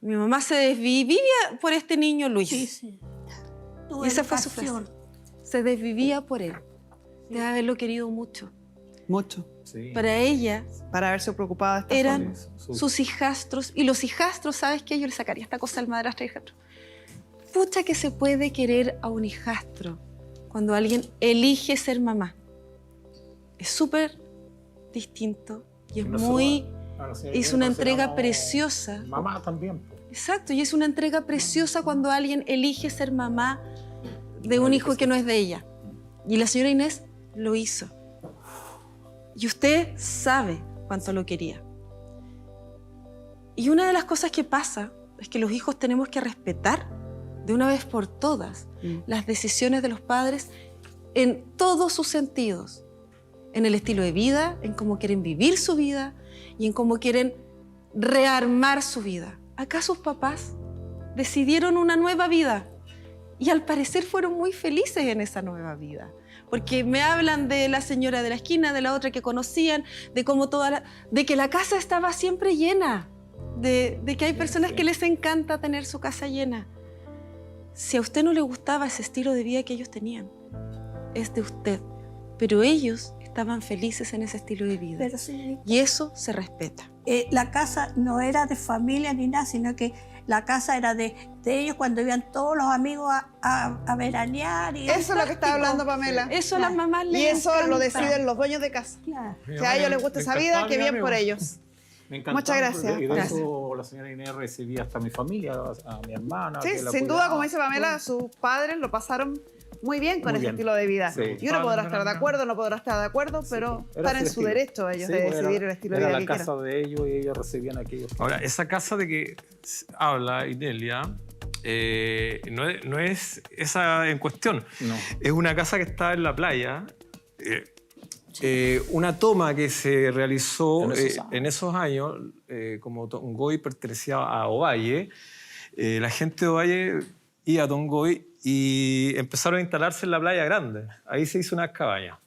Mi mamá se desvivía por este niño Luis. Sí, sí. Tu Y esa fue su frase. educación. Se desvivía por él. Debe haberlo querido mucho. Mucho. Sí. Para ella Para haberse preocupado de esta eran forma. sus hijastros. Y los hijastros, ¿sabes qué? Yo le sacaría esta cosa al madrastra y hijastro. Pucha que se puede querer a un hijastro cuando alguien elige ser mamá. Es súper distinto y es No muy... solo- claro, sí, Es yo una considero entrega preciosa. Mamá también. po. Exacto, y es una entrega preciosa cuando alguien elige ser mamá de un hijo que no es de ella. Y la señora Inés lo hizo. Y usted sabe cuánto lo quería. Y una de las cosas que pasa es que los hijos tenemos que respetar de una vez por todas las decisiones de los padres en todos sus sentidos. En el estilo de vida, en cómo quieren vivir su vida y en cómo quieren rearmar su vida. Acá sus papás decidieron una nueva vida y al parecer fueron muy felices en esa nueva vida. Porque me hablan de la señora de la esquina, de la otra que conocían, de cómo de que la casa estaba siempre llena, de que hay personas que les encanta tener su casa llena. Si a usted no le gustaba ese estilo de vida que ellos tenían, es de usted. Pero ellos estaban felices en ese estilo de vida. Pero sí, Y eso se respeta. la casa no era de familia ni nada, sino que la casa era de ellos cuando iban todos los amigos a veranear. Y Eso es lo que está fantástico. hablando Pamela. Eso a las mamás les Y eso lo encanta. deciden los dueños de casa. Claro. Si a ellos les gusta esa vida, qué bien por ellos. Me encantaba, Muchas gracias. Y de Gracias. eso la señora Inés recibía hasta a mi familia, a mi hermana. Sí, que la sin duda, cuidaba. como dice Pamela, sus padres lo pasaron muy bien con Muy ese bien. estilo de vida. Sí. Y uno podrá estar de acuerdo, no podrá estar de acuerdo, pero Era están en su estilo. derecho ellos Sí, de pues decidir el estilo de vida era que la casa quieran. de ellos y ellos recibían aquellos. Ahora, esa casa de que habla Inelia no es esa en cuestión. No. Es una casa que está en la playa. Una toma que se realizó En esos años. en esos años, como Tongoy pertenecía a Ovalle, la gente de Ovalle iba a Tongoy y empezaron a instalarse en la playa grande. Ahí se hizo una cabaña,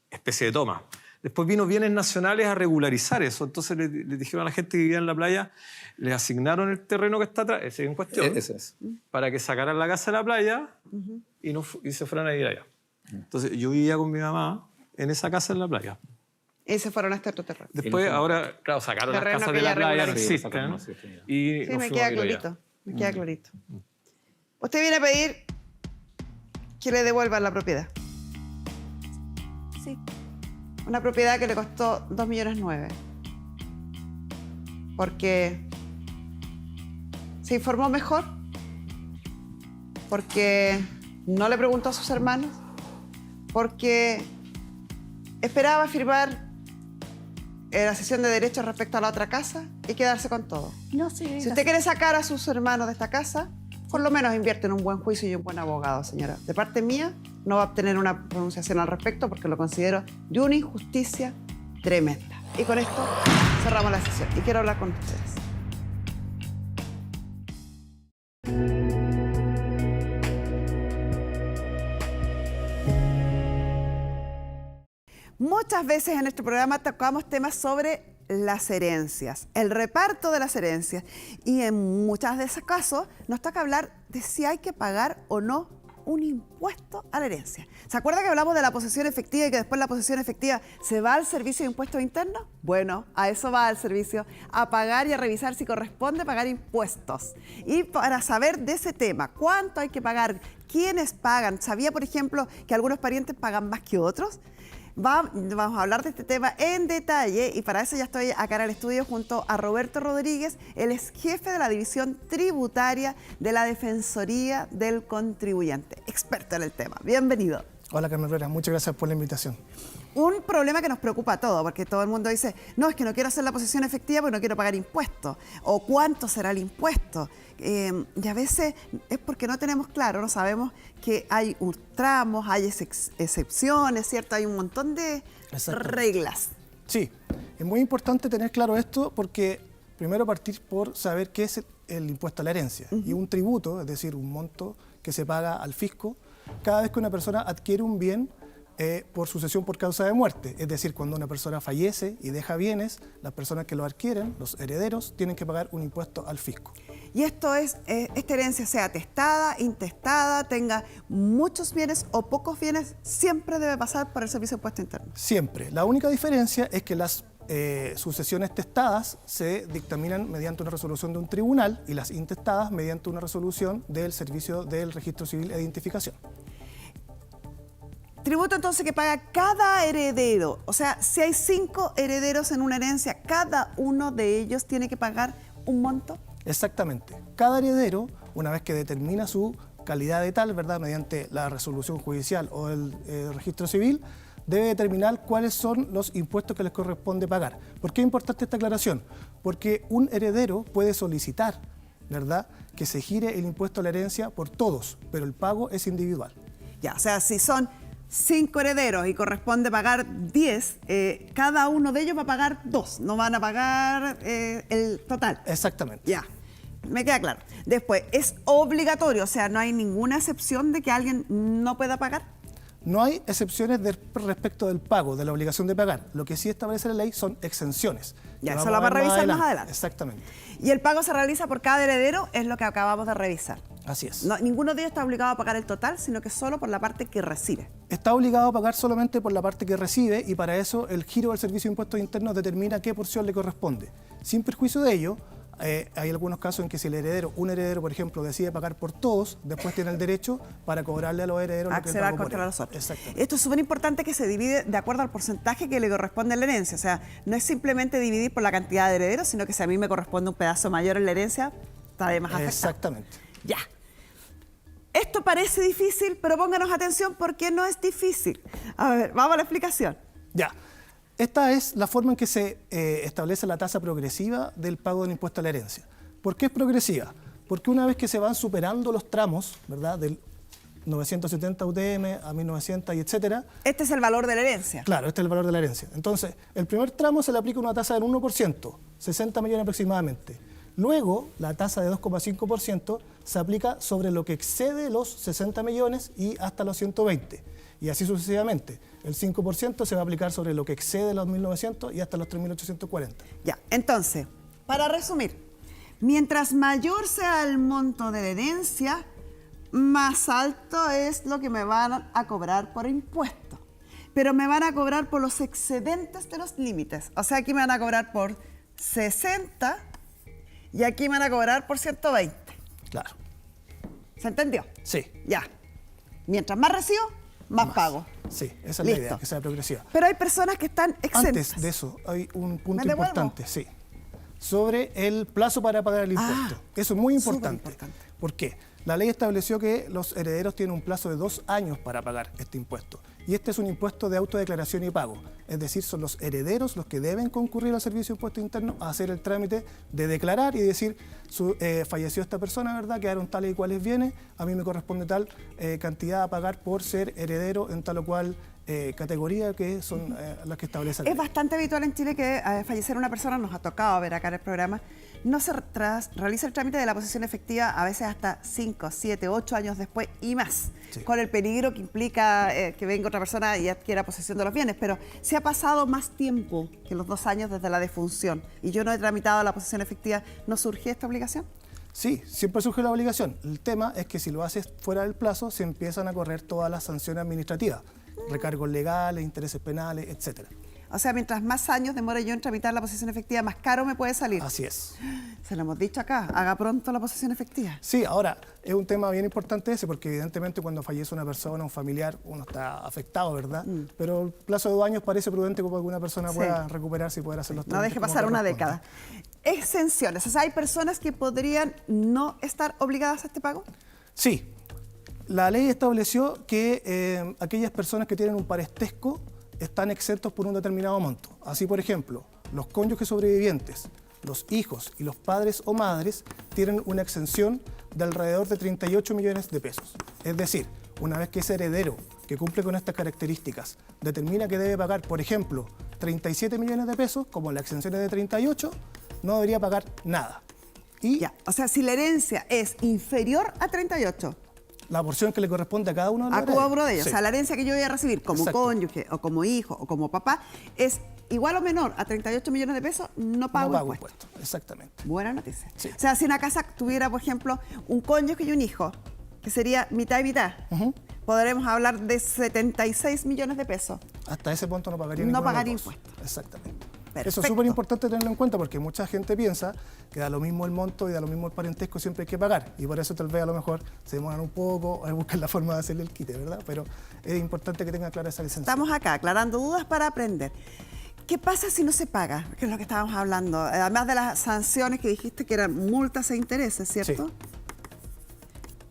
especie de toma. Después vino Bienes Nacionales a regularizar eso. Entonces le dijeron a la gente que vivía en la playa, les asignaron el terreno que está atrás, ese es en cuestión, Ese es. para que sacaran la casa de la playa y se fueran a ir allá. Entonces yo vivía con mi mamá en esa casa en la playa. Y se fueron a este otro terreno. Después, ahora, claro, sacaron las Terreno casas que de la ya playa, no regularizó. existen. Sí, sacaron, Y Sí, nos me fuimos queda a vivir allá. clarito. Me queda clarito. Usted viene a pedir que le devuelvan la propiedad. Sí. Una propiedad que le costó 2,9 millones. Porque se informó mejor, porque no le preguntó a sus hermanos, porque esperaba firmar la cesión de derechos respecto a la otra casa y quedarse con todo. No, sí, Si usted quiere sacar a sus hermanos de esta casa, por lo menos invierte en un buen juicio y un buen abogado, señora. De parte mía, no va a obtener una pronunciación al respecto porque lo considero de una injusticia tremenda. Y con esto cerramos la sesión y quiero hablar con ustedes. Muchas veces en este programa tocamos temas sobre las herencias, el reparto de las herencias. Y en muchos de esos casos nos toca hablar de si hay que pagar o no un impuesto a la herencia. ¿Se acuerda que hablamos de la posesión efectiva y que después la posesión efectiva se va al servicio de impuestos internos? Bueno, a eso va al servicio, a pagar y a revisar si corresponde pagar impuestos. Y para saber de ese tema, cuánto hay que pagar, quiénes pagan, ¿sabía, por ejemplo, que algunos parientes pagan más que otros? Vamos a hablar de este tema en detalle y para eso ya estoy acá en el estudio junto a Roberto Rodríguez. Él es jefe de la División Tributaria de la Defensoría del Contribuyente, experto en el tema. Bienvenido. Hola, Carmen Herrera, muchas gracias por la invitación. Un problema que nos preocupa a todos, porque todo el mundo dice, no, es que no quiero hacer la posesión efectiva porque no quiero pagar impuestos. O cuánto será el impuesto. Y a veces es porque no tenemos claro, no sabemos que hay tramos, hay excepciones, ¿cierto? Hay un montón de reglas. Sí, es muy importante tener claro esto porque primero partir por saber qué es el impuesto a la herencia. Y un tributo, es decir, un monto que se paga al fisco cada vez que una persona adquiere un bien por sucesión por causa de muerte. Es decir, cuando una persona fallece y deja bienes, las personas que lo adquieren, los herederos, tienen que pagar un impuesto al fisco. Y esto es, esta herencia sea testada, intestada, tenga muchos bienes o pocos bienes, siempre debe pasar por el Servicio de Impuesto Interno. Siempre. La única diferencia es que las sucesiones testadas se dictaminan mediante una resolución de un tribunal y las intestadas mediante una resolución del Servicio del Registro Civil e Identificación. Tributo entonces que paga cada heredero. O sea, si hay 5 herederos en una herencia, cada uno de ellos tiene que pagar un monto. Exactamente. Cada heredero, una vez que determina su calidad de tal, ¿verdad?, mediante la resolución judicial o el registro civil, debe determinar cuáles son los impuestos que les corresponde pagar. ¿Por qué es importante esta aclaración? Porque un heredero puede solicitar, ¿verdad?, que se gire el impuesto a la herencia por todos, pero el pago es individual. Ya, o sea, si son 5 herederos y corresponde pagar 10, cada uno de ellos va a pagar 2, no van a pagar el total. Exactamente. Ya, me queda claro. Después, ¿es obligatorio? O sea, ¿no hay ninguna excepción de que alguien no pueda pagar? No hay excepciones respecto del pago, de la obligación de pagar. Lo que sí establece la ley son exenciones. Ya, eso lo vamos a revisar más adelante. Exactamente. Y el pago se realiza por cada heredero, es lo que acabamos de revisar. Así es. No, ninguno de ellos está obligado a pagar el total, sino que solo por la parte que recibe. Está obligado a pagar solamente por la parte que recibe y para eso el giro del Servicio de Impuestos Internos determina qué porción le corresponde. Sin perjuicio de ello, hay algunos casos en que si un heredero, por ejemplo, decide pagar por todos, después tiene el derecho para cobrarle a los herederos lo que él pagó contra por los otros. Exactamente. Esto es súper importante que se divide de acuerdo al porcentaje que le corresponde a la herencia. O sea, no es simplemente dividir por la cantidad de herederos, sino que si a mí me corresponde un pedazo mayor en la herencia, estaré más afectado. Exactamente. Ya. Esto parece difícil, pero pónganos atención porque no es difícil. A ver, vamos a la explicación. Ya. Esta es la forma en que se establece la tasa progresiva del pago del impuesto a la herencia. ¿Por qué es progresiva? Porque una vez que se van superando los tramos, ¿verdad?, del 970 UTM a 1900 y etcétera. Este es el valor de la herencia. Claro, este es el valor de la herencia. Entonces, el primer tramo se le aplica una tasa del 1%, 60 millones aproximadamente. Luego, la tasa de 2,5% se aplica sobre lo que excede los 60 millones y hasta los 120. Y así sucesivamente. El 5% se va a aplicar sobre lo que excede los 1.900 y hasta los 3.840. Ya, entonces, para resumir, mientras mayor sea el monto de la herencia, más alto es lo que me van a cobrar por impuesto. Pero me van a cobrar por los excedentes de los límites. O sea, aquí me van a cobrar por 60 y aquí me van a cobrar por 120. Claro. ¿Se entendió? Sí. Ya. Mientras más recibo, más pago. Sí, esa es la idea, que sea progresiva. Pero hay personas que están exentas. Antes de eso, hay un punto importante, sí, sobre el plazo para pagar el impuesto. Eso es muy importante. ¿Por qué? La ley estableció que los herederos tienen un plazo de 2 años para pagar este impuesto. Y este es un impuesto de autodeclaración y pago. Es decir, son los herederos los que deben concurrir al Servicio de Impuestos Internos a hacer el trámite de declarar y decir, falleció esta persona, ¿verdad?, quedaron tales y cuales bienes, a mí me corresponde tal cantidad a pagar por ser heredero en tal o cual categoría que son las que establece la ley. Es bastante habitual en Chile que fallecer una persona, nos ha tocado ver acá en el programa, no se realiza el trámite de la posesión efectiva a veces hasta 5, 7, 8 años después y más, sí, con el peligro que implica que venga otra persona y adquiera posesión de los bienes. Pero si ha pasado más tiempo que los 2 años desde la defunción y yo no he tramitado la posesión efectiva, ¿no surge esta obligación? Sí, siempre surge la obligación. El tema es que si lo haces fuera del plazo, se empiezan a correr todas las sanciones administrativas, recargos legales, intereses penales, etcétera. O sea, mientras más años demore yo en tramitar la posesión efectiva, más caro me puede salir. Así es. Se lo hemos dicho acá, haga pronto la posesión efectiva. Sí, ahora, es un tema bien importante ese, porque evidentemente cuando fallece una persona, un familiar, uno está afectado, ¿verdad? Pero el plazo de 2 años parece prudente como alguna persona pueda recuperarse y poder hacer los trámites. No deje pasar una década. Exenciones, o sea, ¿hay personas que podrían no estar obligadas a este pago? Sí. La ley estableció que aquellas personas que tienen un parentesco están exentos por un determinado monto. Así, por ejemplo, los cónyuges sobrevivientes, los hijos y los padres o madres tienen una exención de alrededor de 38 millones de pesos. Es decir, una vez que ese heredero que cumple con estas características determina que debe pagar, por ejemplo, 37 millones de pesos, como la exención es de 38, no debería pagar nada. Y Ya, o sea, si la herencia es inferior a 38, la porción que le corresponde a cada uno de los a cada uno de ellos, Sí. o sea, la herencia que yo voy a recibir como Exacto. cónyuge o como hijo o como papá es igual o menor a 38 millones de pesos, no pago, no pago impuestos. impuestos. Exactamente. Buena noticia. Sí. O sea, si una casa tuviera, por ejemplo, un cónyuge y un hijo, que sería mitad y mitad, podremos hablar de 76 millones de pesos. Hasta ese punto no pagaría No ninguno de pagaría los dos. impuestos. Exactamente. Perfecto. Eso es súper importante tenerlo en cuenta porque mucha gente piensa que da lo mismo el monto y da lo mismo el parentesco, siempre hay que pagar. Y por eso tal vez a lo mejor se demoran un poco o buscan la forma de hacerle el quite, ¿verdad? Pero es importante que tengan clara esa licencia. Estamos acá aclarando dudas para aprender. ¿Qué pasa si no se paga? Que es lo que estábamos hablando. Además de las sanciones que dijiste que eran multas e intereses, ¿cierto? Sí.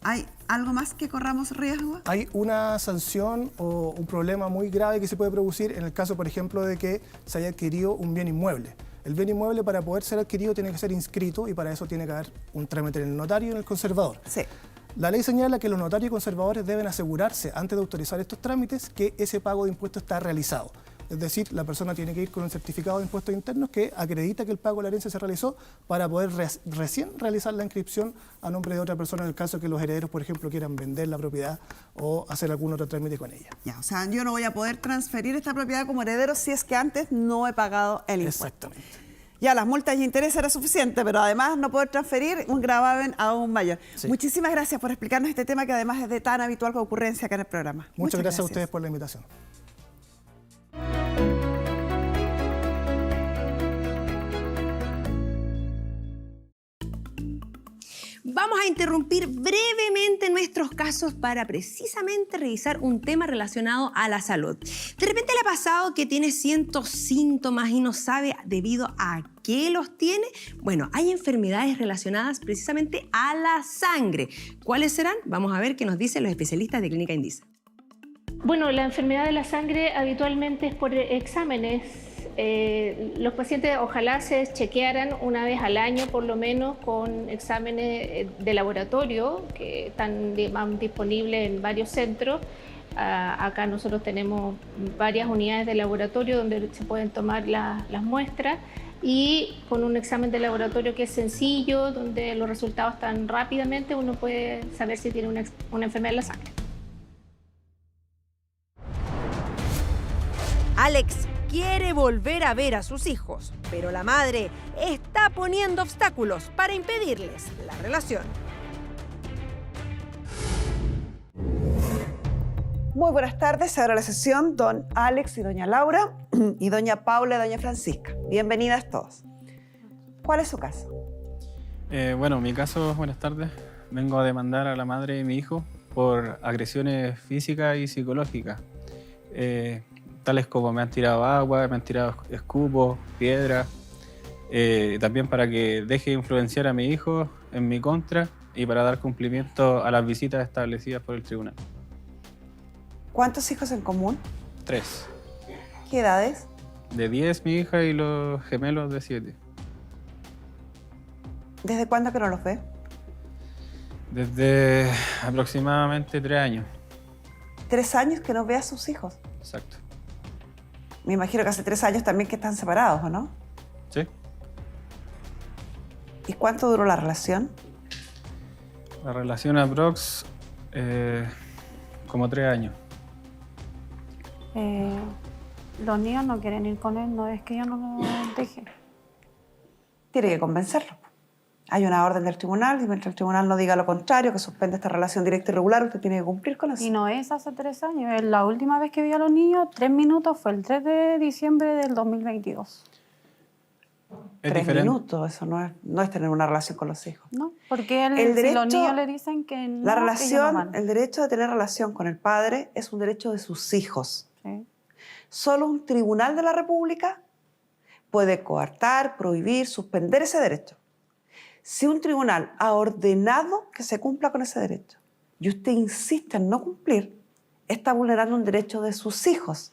¿Hay algo más que corramos riesgo? Hay una sanción o un problema muy grave que se puede producir en el caso, por ejemplo, de que se haya adquirido un bien inmueble. El bien inmueble, para poder ser adquirido, tiene que ser inscrito y para eso tiene que haber un trámite en el notario y en el conservador. Sí. La ley señala que los notarios y conservadores deben asegurarse, antes de autorizar estos trámites, que ese pago de impuestos está realizado. Es decir, la persona tiene que ir con un certificado de impuestos internos que acredita que el pago de la herencia se realizó para poder recién realizar la inscripción a nombre de otra persona en el caso que los herederos, por ejemplo, quieran vender la propiedad o hacer algún otro trámite con ella. Ya, o sea, yo no voy a poder transferir esta propiedad como heredero si es que antes no he pagado el impuesto. Exactamente. Ya, las multas y intereses era suficiente, pero además no poder transferir un gravamen aún mayor. Sí. Muchísimas gracias por explicarnos este tema que además es de tan habitual ocurrencia acá en el programa. Muchas gracias a ustedes por la invitación. Vamos a interrumpir brevemente nuestros casos para precisamente revisar un tema relacionado a la salud. De repente le ha pasado que tiene ciertos síntomas y no sabe debido a qué los tiene. Bueno, hay enfermedades relacionadas precisamente a la sangre. ¿Cuáles serán? Vamos a ver qué nos dicen los especialistas de Clínica Indisa. Bueno, la enfermedad de la sangre habitualmente es por exámenes. Los pacientes ojalá se chequearan una vez al año por lo menos con exámenes de laboratorio que están disponibles en varios centros. Acá nosotros tenemos varias unidades de laboratorio donde se pueden tomar las muestras y con un examen de laboratorio que es sencillo, donde los resultados están rápidamente, uno puede saber si tiene una enfermedad de la sangre. Alex quiere volver a ver a sus hijos, pero la madre está poniendo obstáculos para impedirles la relación. Muy buenas tardes. Ahora la sesión, don Alex y doña Laura y doña Paula y doña Francisca. Bienvenidas todos. ¿Cuál es su caso? Bueno, mi caso, buenas tardes. Vengo a demandar a la madre de mi hijo por agresiones físicas y psicológicas. Tales como me han tirado agua, me han tirado escupos, piedras. También para que deje de influenciar a mi hijo en mi contra y para dar cumplimiento a las visitas establecidas por el tribunal. ¿Cuántos hijos en común? 3. ¿Qué edades? De 10 mi hija y los gemelos de 7. ¿Desde cuándo que no los ve? Desde aproximadamente 3 años. 3 años que no ve a sus hijos. Exacto. Me imagino que hace 3 años también que están separados, ¿o no? Sí. ¿Y cuánto duró la relación? La relación aprox como 3 años. Los niños no quieren ir con él, no es que yo no los deje. Tiene que convencerlo. Hay una orden del tribunal y mientras el tribunal no diga lo contrario, que suspende esta relación directa y regular, usted tiene que cumplir con eso. Y no es hace 3 años. La última vez que vi a los niños, 3 minutos, fue el 3 de diciembre del 2022. 3 minutos, eso no es tener una relación con los hijos. No, porque si los niños le dicen que no, la que relación, ellos no van. el derecho de tener relación con el padre es un derecho de sus hijos. Sí. Solo un tribunal de la República puede coartar, prohibir, suspender ese derecho. Si un tribunal ha ordenado que se cumpla con ese derecho y usted insiste en no cumplir, está vulnerando un derecho de sus hijos.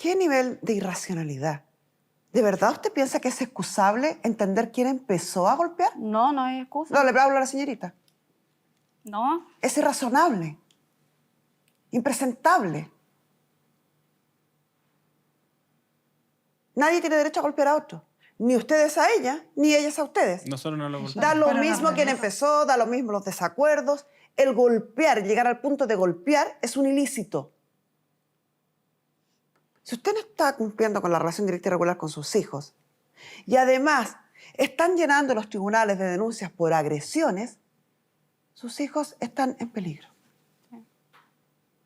¿Qué nivel de irracionalidad? ¿De verdad usted piensa que es excusable entender quién empezó a golpear? No, no es excusa. No, le hablo a la señorita. No. Es irrazonable, impresentable. Nadie tiene derecho a golpear a otro. Ni ustedes a ella, ni ellas a ustedes. Nosotros no lo golpeamos. Da lo mismo quién empezó, da lo mismo los desacuerdos. El golpear, llegar al punto de golpear, es un ilícito. Si usted no está cumpliendo con la relación directa y regular con sus hijos, y además están llenando los tribunales de denuncias por agresiones, sus hijos están en peligro.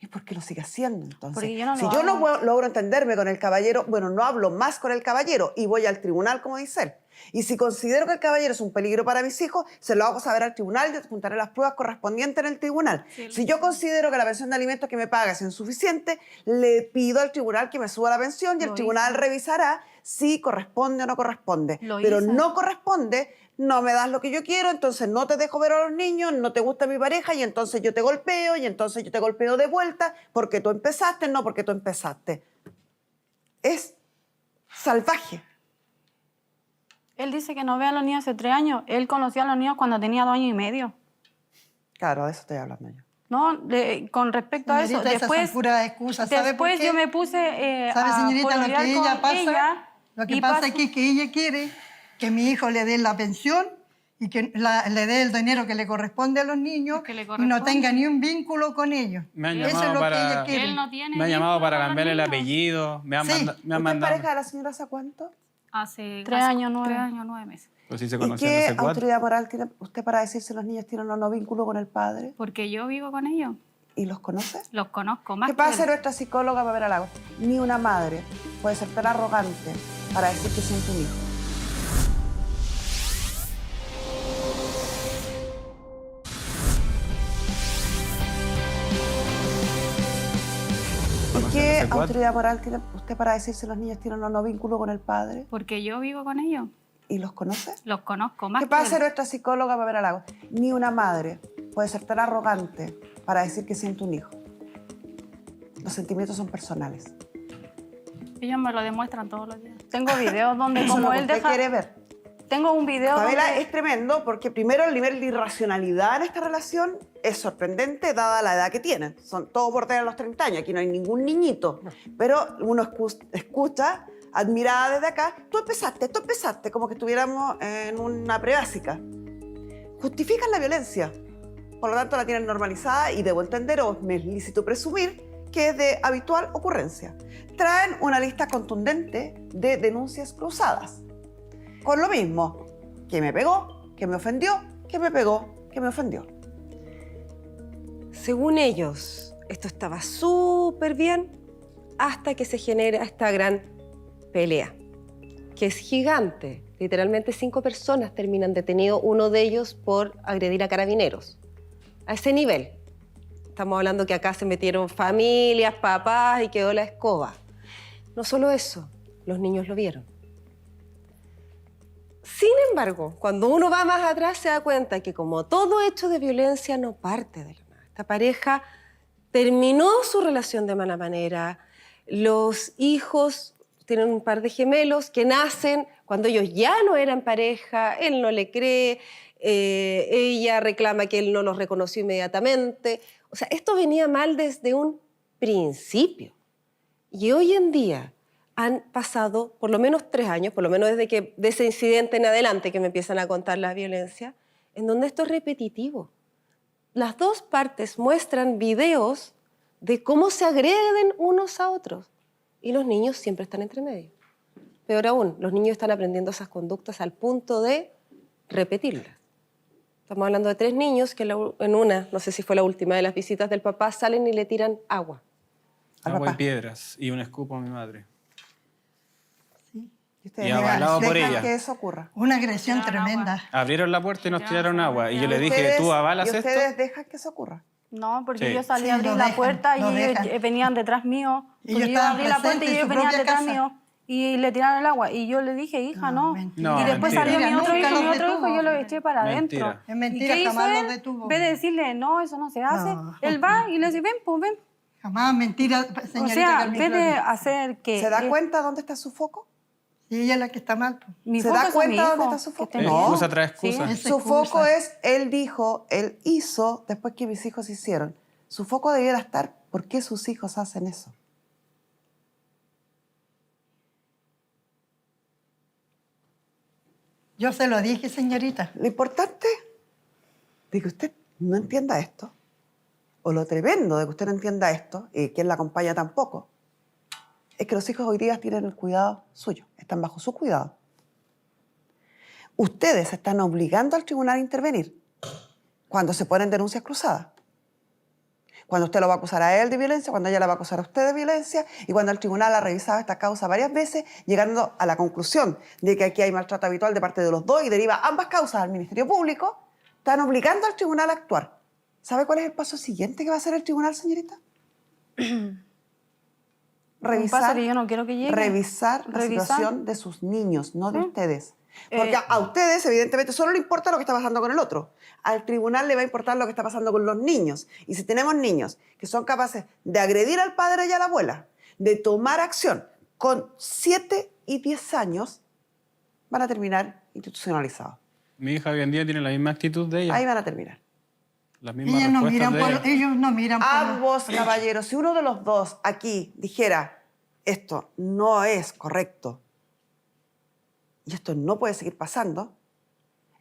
¿Y por qué lo sigue haciendo entonces? Porque yo no si lo yo no hago. logro entenderme con el caballero, bueno, no hablo más con el caballero y voy al tribunal, como dice él. Y si considero que el caballero es un peligro para mis hijos, se lo hago saber al tribunal y juntaré las pruebas correspondientes en el tribunal. Si yo considero que la pensión de alimentos que me paga es insuficiente, le pido al tribunal que me suba la pensión y el tribunal revisará si corresponde o no corresponde. Pero no corresponde, no me das lo que yo quiero, entonces no te dejo ver a los niños, no te gusta mi pareja y entonces yo te golpeo y entonces yo te golpeo de vuelta porque tú empezaste, no porque tú empezaste. Es salvaje. Él dice que no ve a los niños hace 3 años. Él conoció a los niños cuando tenía 2 años y medio. Claro, de eso estoy hablando yo. No, con respecto a eso. Señorita, esas son puras excusas. ¿Sabe por Después qué? yo me puse ¿Sabe, señorita, lo que ella pasa? ella, Lo que y pasa pasó- es que ella quiere que mi hijo le dé la pensión y que le dé el dinero que le corresponde a los niños y no tenga ni un vínculo con ellos. Me han Eso llamado es lo que para, ella quiere. Él no tiene me han llamado vínculo para con los cambiarle el niños. apellido. Me han, Sí. me han ¿Usted es mandado. pareja de la señora hace cuánto? Hace 3 años, 9 meses. Pues sí se ¿Y conocían qué hace 4. autoridad moral tiene usted para decir si los niños tienen o no vínculo con el padre? Porque yo vivo con ellos. ¿Y los conoce? Los conozco más ¿Qué que pasa él. nuestra psicóloga Pamela Lagos? Ni una madre puede ser tan arrogante para decir que siente un hijo. ¿Y qué hace 4. autoridad moral tiene usted para decir si los niños tienen o no vínculo con el padre? Porque yo vivo con ellos. ¿Y los conoce? Los conozco más ¿Qué que pasa él. nuestra psicóloga Pamela Lagos? Ni una madre puede ser tan arrogante para decir que siente un hijo. Los sentimientos son personales. Ellos me lo demuestran todos los días. Tengo videos donde Eso es lo como que él usted deja... quiere ver. Tengo un video Pamela, donde... es tremendo porque primero el nivel de irracionalidad en esta relación es sorprendente dada la edad que tienen. Son todos por tener los 30 años, aquí no hay ningún niñito. Pero uno escucha, admirada desde acá, tú empezaste, como que estuviéramos en una prebásica. Justifican la violencia, por lo tanto la tienen normalizada y debo entender, o me es lícito presumir, que es de habitual ocurrencia. Traen una lista contundente de denuncias cruzadas. Con lo mismo, que me pegó, que me ofendió, que me pegó, que me ofendió. Según ellos, esto estaba súper bien hasta que se genera esta gran pelea, que es gigante. Literalmente 5 personas terminan detenidos, uno de ellos por agredir a carabineros. A ese nivel. Estamos hablando que acá se metieron familias, papás y quedó la escoba. No solo eso, los niños lo vieron. Sin embargo, cuando uno va más atrás se da cuenta que como todo hecho de violencia no parte de la nada. Esta pareja terminó su relación de mala manera. Los hijos tienen un par de gemelos que nacen cuando ellos ya no eran pareja, él no le cree, ella reclama que él no los reconoció inmediatamente. O sea, esto venía mal desde un principio. Y hoy en día han pasado por lo menos 3 años, por lo menos desde que de ese incidente en adelante que me empiezan a contar la violencia, en donde esto es repetitivo. Las dos partes muestran videos de cómo se agreden unos a otros y los niños siempre están entre medio. Peor aún, los niños están aprendiendo esas conductas al punto de repetirlas. Estamos hablando de 3 niños que en una, no sé si fue la última de las visitas del papá, salen y le tiran agua. Agua y piedras y un escupo a mi madre. Y ustedes Y avalado por dejan ella. que eso ocurra. Una agresión tremenda. Abrieron la puerta y nos tiraron agua. Y yo le dije, ¿Ustedes- ¿tú avalas ¿Y esto? ustedes dejan que eso ocurra? No, porque Sí. yo salí Sí, a abrir lo la dejan, puerta y lo ellos dejan. venían detrás mío. Ellos Porque yo estaban abrí la puerta presentes y en ellos su venían propia detrás casa. mío. Y le tiraron el agua. Y yo le dije, hija, no. mentira. Y después mentira. salió mi otro Nunca hijo, los mi otro detuvo. hijo, yo lo eché para adentro. Mentira. Es mentira, ¿Y qué hizo jamás él? los detuvo. En vez de decirle, no, eso no se hace, No. él va y le dice, ven, pues ven. Jamás mentira, O señorita sea, Carmen en vez de Gloria. hacer que... ¿Se da cuenta dónde está su foco? Sí, ella es la que está mal. Pues. Mi ¿Se foco da es mi cuenta hijo, dónde está su que foco? esté bien. Excusa tras excusa. Sí. Su foco es, él dijo, él hizo después que mis hijos hicieron. Su foco debiera estar, ¿por qué sus hijos hacen eso? Yo se lo dije, señorita. Lo importante de que usted no entienda esto, o lo tremendo de que usted no entienda esto, y quien la acompaña tampoco, es que los hijos hoy día tienen el cuidado suyo, están bajo su cuidado. Ustedes están obligando al tribunal a intervenir cuando se ponen denuncias cruzadas. Cuando usted lo va a acusar a él de violencia, cuando ella la va a acusar a usted de violencia, y cuando el tribunal ha revisado esta causa varias veces, llegando a la conclusión de que aquí hay maltrato habitual de parte de los dos y deriva ambas causas al Ministerio Público, están obligando al tribunal a actuar. ¿Sabe cuál es el paso siguiente que va a hacer el tribunal, señorita? Un paso que yo no quiero que llegue. Revisar la situación de sus niños, no de ustedes. Porque a ustedes, evidentemente, solo le importa lo que está pasando con el otro. Al tribunal le va a importar lo que está pasando con los niños. Y si tenemos niños que son capaces de agredir al padre y a la abuela, de tomar acción con 7 y 10 años, van a terminar institucionalizados. Mi hija hoy en día tiene la misma actitud de ella. Ahí van a terminar. Las mismas Ellos no respuestas miran de por, ella. ellos no miran por Ambos, caballeros, si uno de los dos aquí dijera, esto no es correcto y esto no puede seguir pasando,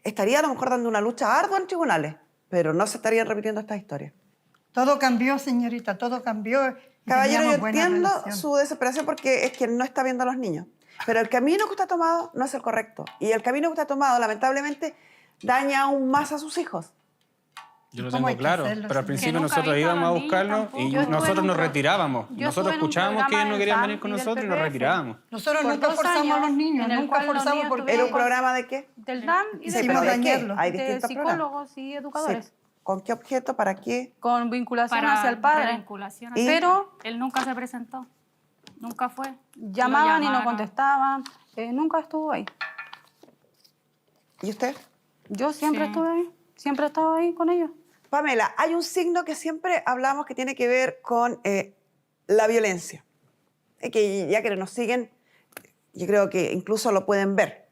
estaría a lo mejor dando una lucha ardua en tribunales, pero no se estarían repitiendo estas historias. Todo cambió, señorita, todo cambió. y Caballero, yo teníamos buena entiendo relación. su desesperación porque es quien no está viendo a los niños. Pero el camino que usted ha tomado no es el correcto. Y el camino que usted ha tomado, lamentablemente, daña aún más a sus hijos. Yo lo ¿Cómo tengo hay que claro, hacerlo, pero al señor? principio Que nunca nosotros he visto a íbamos a los niños buscarlo tampoco. y Yo estuve nosotros en nos un retirábamos. yo Nosotros estuve en un escuchábamos que ellos no programa querían del venir con DAM y del nosotros y nos PPF. retirábamos. Nosotros Por nunca 2 forzamos a los años, niños, en el nunca cual los forzamos niños porque... ¿Era un tuvieron- programa de qué? Del DAM y Sí, del pero ¿de PPF, qué? dañarlo. Hay de distintos programas. psicólogos y educadores. Sí. ¿Con qué objeto? ¿Para qué? Con vinculación Para hacia el padre. revinculación. Y- Pero Él nunca se presentó. Nunca fue. llamaban Lo y no llamaron. contestaban. Nunca estuvo ahí. ¿Y usted? Yo siempre Sí. estuve ahí. Siempre he estado ahí con ellos. Pamela, hay un signo que siempre hablamos que tiene que ver con la violencia. Que ya que nos siguen, yo creo que incluso lo pueden ver.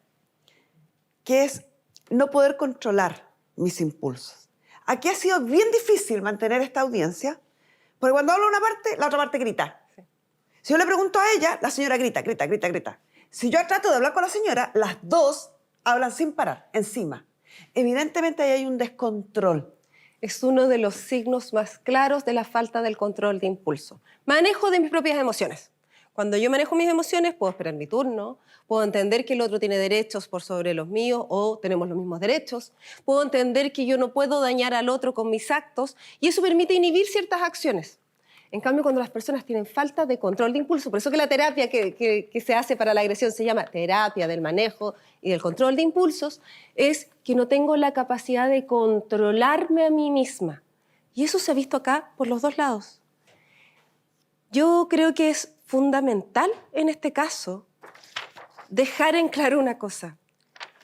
Que es no poder controlar mis impulsos. Aquí ha sido bien difícil mantener esta audiencia, porque cuando habla una parte, la otra parte grita. Si yo le pregunto a ella, la señora grita, grita, grita, grita. Si yo trato de hablar con la señora, las dos hablan sin parar, encima. Evidentemente ahí hay un descontrol. Es uno de los signos más claros de la falta del control de impulso. Manejo de mis propias emociones. Cuando yo manejo mis emociones, puedo esperar mi turno, puedo entender que el otro tiene derechos por sobre los míos o tenemos los mismos derechos, puedo entender que yo no puedo dañar al otro con mis actos y eso permite inhibir ciertas acciones. En cambio, cuando las personas tienen falta de control de impulso, por eso que la terapia que se hace para la agresión se llama terapia del manejo y del control de impulsos, es que no tengo la capacidad de controlarme a mí misma. Y eso se ha visto acá por los dos lados. Yo creo que es fundamental en este caso dejar en claro una cosa.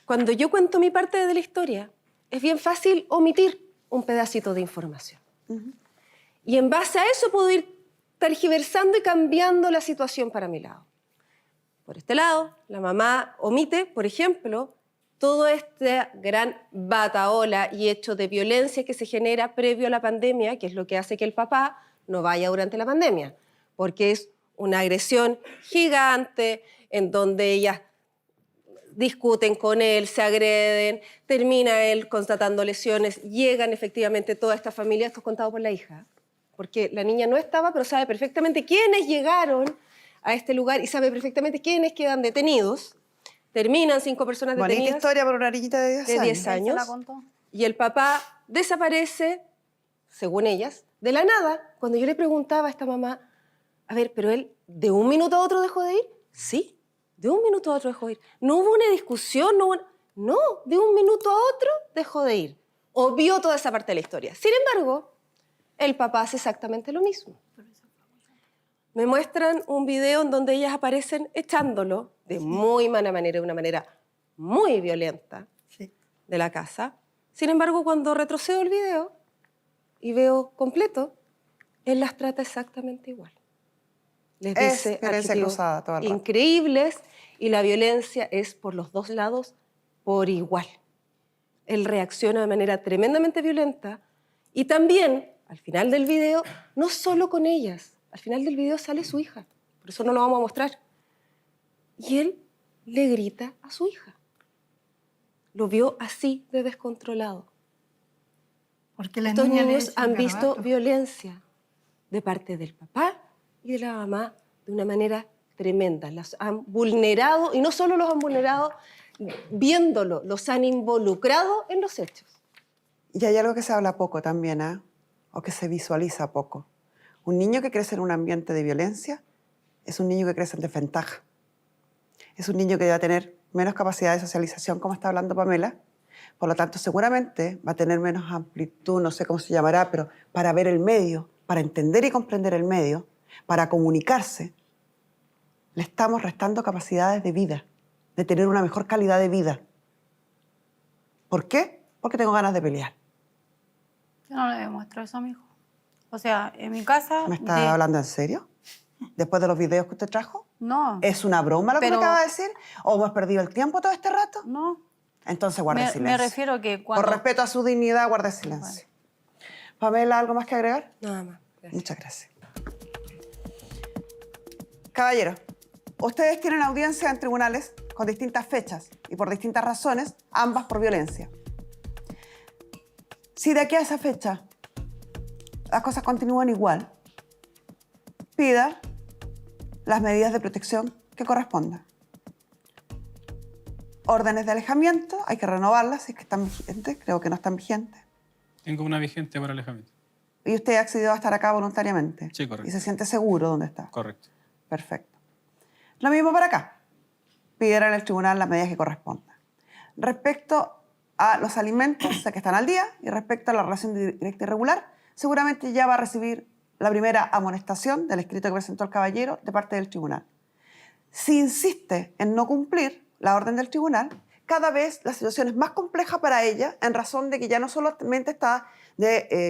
Cuando yo cuento mi parte de la historia, es bien fácil omitir un pedacito de información. Y en base a eso puedo ir tergiversando y cambiando la situación para mi lado. Por este lado, la mamá omite, por ejemplo, toda esta gran batahola y hecho de violencia que se genera previo a la pandemia, que es lo que hace que el papá no vaya durante la pandemia, porque es una agresión gigante en donde ellas discuten con él, se agreden, termina él constatando lesiones, llegan efectivamente toda esta familia, esto es contado por la hija, porque la niña no estaba, pero sabe perfectamente quiénes llegaron a este lugar y sabe perfectamente quiénes quedan detenidos. Terminan 5 personas detenidas. Bonita historia por una niñita de 10 años. De 10 años. ¿Se la contó? Y el papá desaparece, según ellas, de la nada. Cuando yo le preguntaba a esta mamá, a ver, ¿pero él de un minuto a otro dejó de ir? Sí, de un minuto a otro dejó de ir. No hubo una discusión, no, de un minuto a otro dejó de ir. Obvió toda esa parte de la historia. Sin embargo, el papá hace exactamente lo mismo. Me muestran un video en donde ellas aparecen echándolo de muy mala manera, de una manera muy violenta, de la casa. Sin embargo, cuando retrocedo el video y veo completo, él las trata exactamente igual. Les Es dice violencia adjetivos cruzada todo el rato. increíbles y la violencia es por los dos lados por igual. Él reacciona de manera tremendamente violenta y también, al final del video, no solo con ellas, al final del video sale su hija, por eso no lo vamos a mostrar. Y él le grita a su hija. Lo vio así de descontrolado. Porque las Estos niñas le niños dicen han visto garabatos. violencia de parte del papá y de la mamá de una manera tremenda. Las han vulnerado, y no solo los han vulnerado viéndolo, los han involucrado en los hechos. Y hay algo que se habla poco también, ¿eh? O que se visualiza poco. Un niño que crece en un ambiente de violencia es un niño que crece en desventaja. Es un niño que va a tener menos capacidad de socialización, como está hablando Pamela. Por lo tanto, seguramente va a tener menos amplitud, no sé cómo se llamará, pero para ver el medio, para entender y comprender el medio, para comunicarse, le estamos restando capacidades de vida, de tener una mejor calidad de vida. ¿Por qué? Porque tengo ganas de pelear. Yo no le demuestro eso a mi hijo. O sea, en mi casa... ¿Me está hablando en serio? ¿Después de los videos que usted trajo? No. ¿Es una broma lo que me Pero- acaba de decir? ¿O hemos perdido el tiempo todo este rato? No. Entonces guarde Me silencio. refiero que cuando... Por respeto a su dignidad, guarde silencio. Pamela, ¿algo más que agregar? Nada más. Gracias. Muchas gracias. Caballero, ustedes tienen audiencia en tribunales con distintas fechas y por distintas razones, ambas por violencia. Si de aquí a esa fecha las cosas continúan igual, pida las medidas de protección que correspondan. Órdenes de alejamiento, hay que renovarlas si es que están vigentes, creo que no están vigentes. Tengo una vigente para alejamiento. Y usted ha accedido a estar acá voluntariamente. Sí, correcto. Y se siente seguro donde está. Correcto. Perfecto. Lo mismo para acá. Pidieran al tribunal las medidas que correspondan. Respecto a los alimentos, sé que están al día, y respecto a la relación directa y regular, seguramente ya va a recibir la primera amonestación del escrito que presentó el caballero de parte del tribunal. Si insiste en no cumplir la orden del tribunal, cada vez la situación es más compleja para ella en razón de que ya no solamente está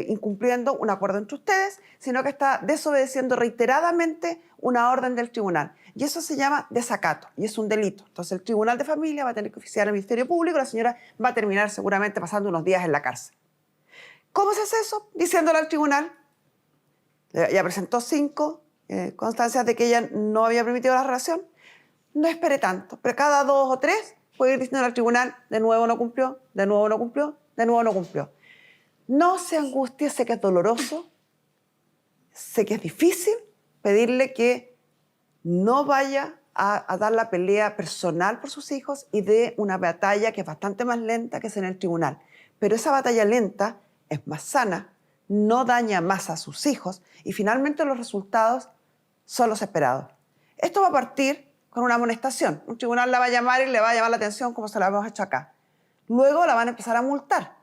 incumpliendo un acuerdo entre ustedes, sino que está desobedeciendo reiteradamente una orden del tribunal. Y eso se llama desacato y es un delito. Entonces el tribunal de familia va a tener que oficiar al Ministerio Público y la señora va a terminar seguramente pasando unos días en la cárcel. ¿Cómo se hace eso? Diciéndole al tribunal, ya presentó 5 constancias de que ella no había permitido la relación, no espere tanto, pero cada 2 o 3 puede ir diciendo al tribunal, de nuevo no cumplió, de nuevo no cumplió, de nuevo no cumplió. No se angustie, sé que es doloroso, sé que es difícil pedirle que no vaya a dar la pelea personal por sus hijos y dé una batalla que es bastante más lenta que es en el tribunal. Pero esa batalla lenta es más sana, no daña más a sus hijos y finalmente los resultados son los esperados. Esto va a partir con una amonestación. Un tribunal la va a llamar y le va a llamar la atención como se la hemos hecho acá. Luego la van a empezar a multar.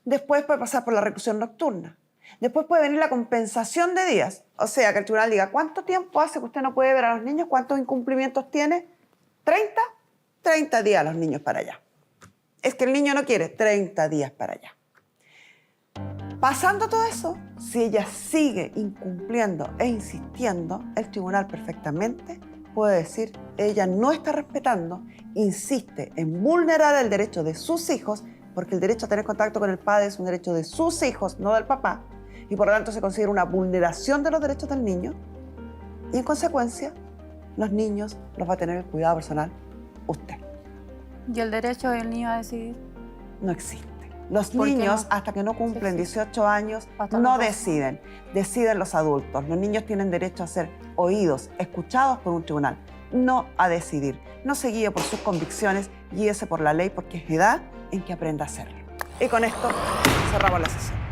Después puede pasar por la reclusión nocturna. Después puede venir la compensación de días. O sea, que el tribunal diga, ¿cuánto tiempo hace que usted no puede ver a los niños? ¿Cuántos incumplimientos tiene? ¿30? 30 días los niños para allá. Es que el niño no quiere, 30 días para allá. Pasando todo eso, si ella sigue incumpliendo e insistiendo, el tribunal perfectamente puede decir, ella no está respetando, insiste en vulnerar el derecho de sus hijos, porque el derecho a tener contacto con el padre es un derecho de sus hijos, no del papá, y por lo tanto se considera una vulneración de los derechos del niño, y en consecuencia, los niños los va a tener el cuidado personal usted. ¿Y el derecho del niño a decidir? No existe. Los ¿Por qué niños, no? hasta que no cumplen 18 años, Hasta no los 12. deciden. Deciden los adultos. Los niños tienen derecho a ser oídos, escuchados por un tribunal, no a decidir. No se guíe por sus convicciones, guíese por la ley, porque es edad en que aprenda a hacerlo. Y con esto cerramos la sesión.